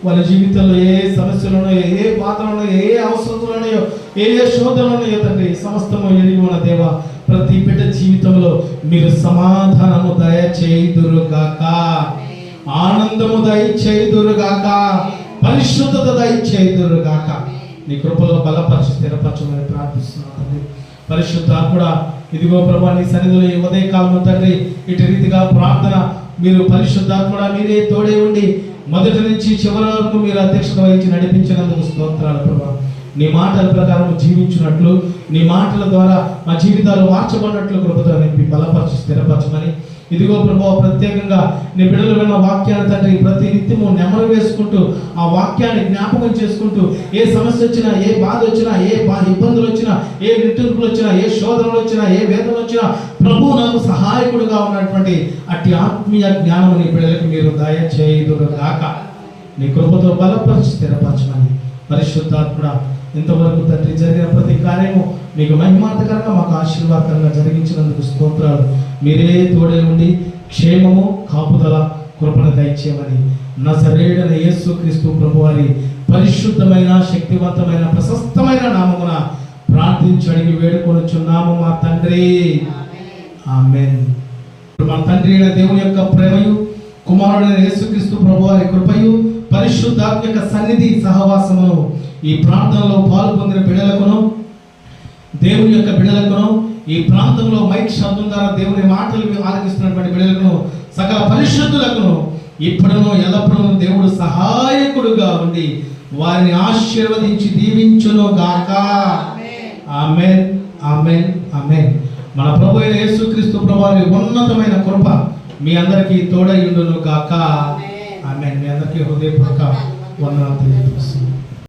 వాళ్ళ జీవితంలో ఏ సమస్యలు ఉన్నాయో, ఏ బాధలు ఉన్నాయో, ఏ అవసరాలు ఉన్నాయో, ఏ శోధనలు ఉన్నాయో తండ్రి సమస్తము ఎరిగి ఉన్న దేవ, ప్రతి బిడ్డ జీవితంలో మీరు సమాధానము దయచేయుదురు గాక, ఆనందము దయచేయుదురు గాక, పరిశుద్ధత దయచేయుదురు గాక. నీ కృపలో బలపరిచి స్థిరపరచమని ప్రార్థిస్తున్నాను తండ్రి. పరిశుద్ధాత్ముడా, ఇదిగో ప్రభా, నీ సన్నిధిలో ఈ ఉదయకాలము తండ్రి ఇటు రీతిగా ప్రార్థన మీరు పరిశుద్ధాత్ముడా మీరే తోడే ఉండి మొదటి నుంచి చివరి వరకు మీరు అధ్యక్షత వహించి నడిపించినందుకు స్తోత్రాలు ప్రభా. నీ మాటల ప్రకారం జీవించినట్లు, నీ మాటల ద్వారా మా జీవితాలు మార్చబడినట్లు కృపతో నింపి బలపరచి స్థిరపరచమని. ఇదిగో ప్రభా, ప్రత్యేకంగా నీ బిడ్డలు విన్న వాక్యాన్ని తండ్రి ప్రతి నిత్యము నెమరు వేసుకుంటూ ఆ వాక్యాన్ని జ్ఞాపకం చేసుకుంటూ ఏ సమస్య వచ్చినా, ఏ బాధ వచ్చినా, ఏ ఇబ్బందులు వచ్చినా, ఏ నిట్టూర్పులు వచ్చినా, ఏ శోధనలు వచ్చినా, ఏ వేదన వచ్చినా ప్రభు నాకు సహాయకుడుగా ఉన్నటువంటి అట్టి ఆత్మీయ జ్ఞానం నీ బిడ్డలకు మీరు దయచేయుదురు గాక. నీ కృపతో బలపరిచి స్థిరపరచమని. పరిశుద్ధాత్ముడా, ఇంతవరకు తండ్రి జరిగిన ప్రతి కార్యము మీకు మహిమార్థకరంగా మాకు ఆశీర్వాదకరంగా జరిగించినందుకు స్తోత్రాలు. మీరే తోడే ఉండి క్షేమము, కాపుదల, కృపను దయచేయమని నజరేయుడైన యేసుక్రీస్తు ప్రభువారి పరిశుద్ధమైన, శక్తివంతమైన, ప్రశస్తమైన నామమున ప్రార్థించి అడిగి వేడుకొనుచున్నాము మా తండ్రి. ఆమేన్. మా తండ్రి అయిన దేవుని యొక్క ప్రేమయు, కుమారుడైన యేసుక్రీస్తు ప్రభువారి కృపయు, పరిశుద్ధాత్మ యొక్క సన్నిధి సహవాసమును ఈ ప్రాంతంలో పాలు పొందిన బిడ్డలకును, దేవుని యొక్క బిడ్డలకును, ఈ ప్రాంతంలో మైక్ శబ్దం ద్వారా దేవుని మాటలు ఆలకిస్తున్నటువంటి బిడ్డలకును, సకల పరిశుద్ధులకును ఇప్పుడును ఎల్లప్పుడూ దేవుడు సహాయకుడుగా ఉండి వారిని ఆశీర్వదించి దీవించును గాక. ఆమేన్, ఆమేన్, ఆమేన్. మన ప్రభు అయిన యేసుక్రీస్తు ప్రభువారి ఉన్నతమైన కృప మీ అందరికీ తోడై ఉండును గాక. ఆమేన్. మీ అందరికీ హృదయపూర్వక వందనాలు తెలియజేస్తున్నాను.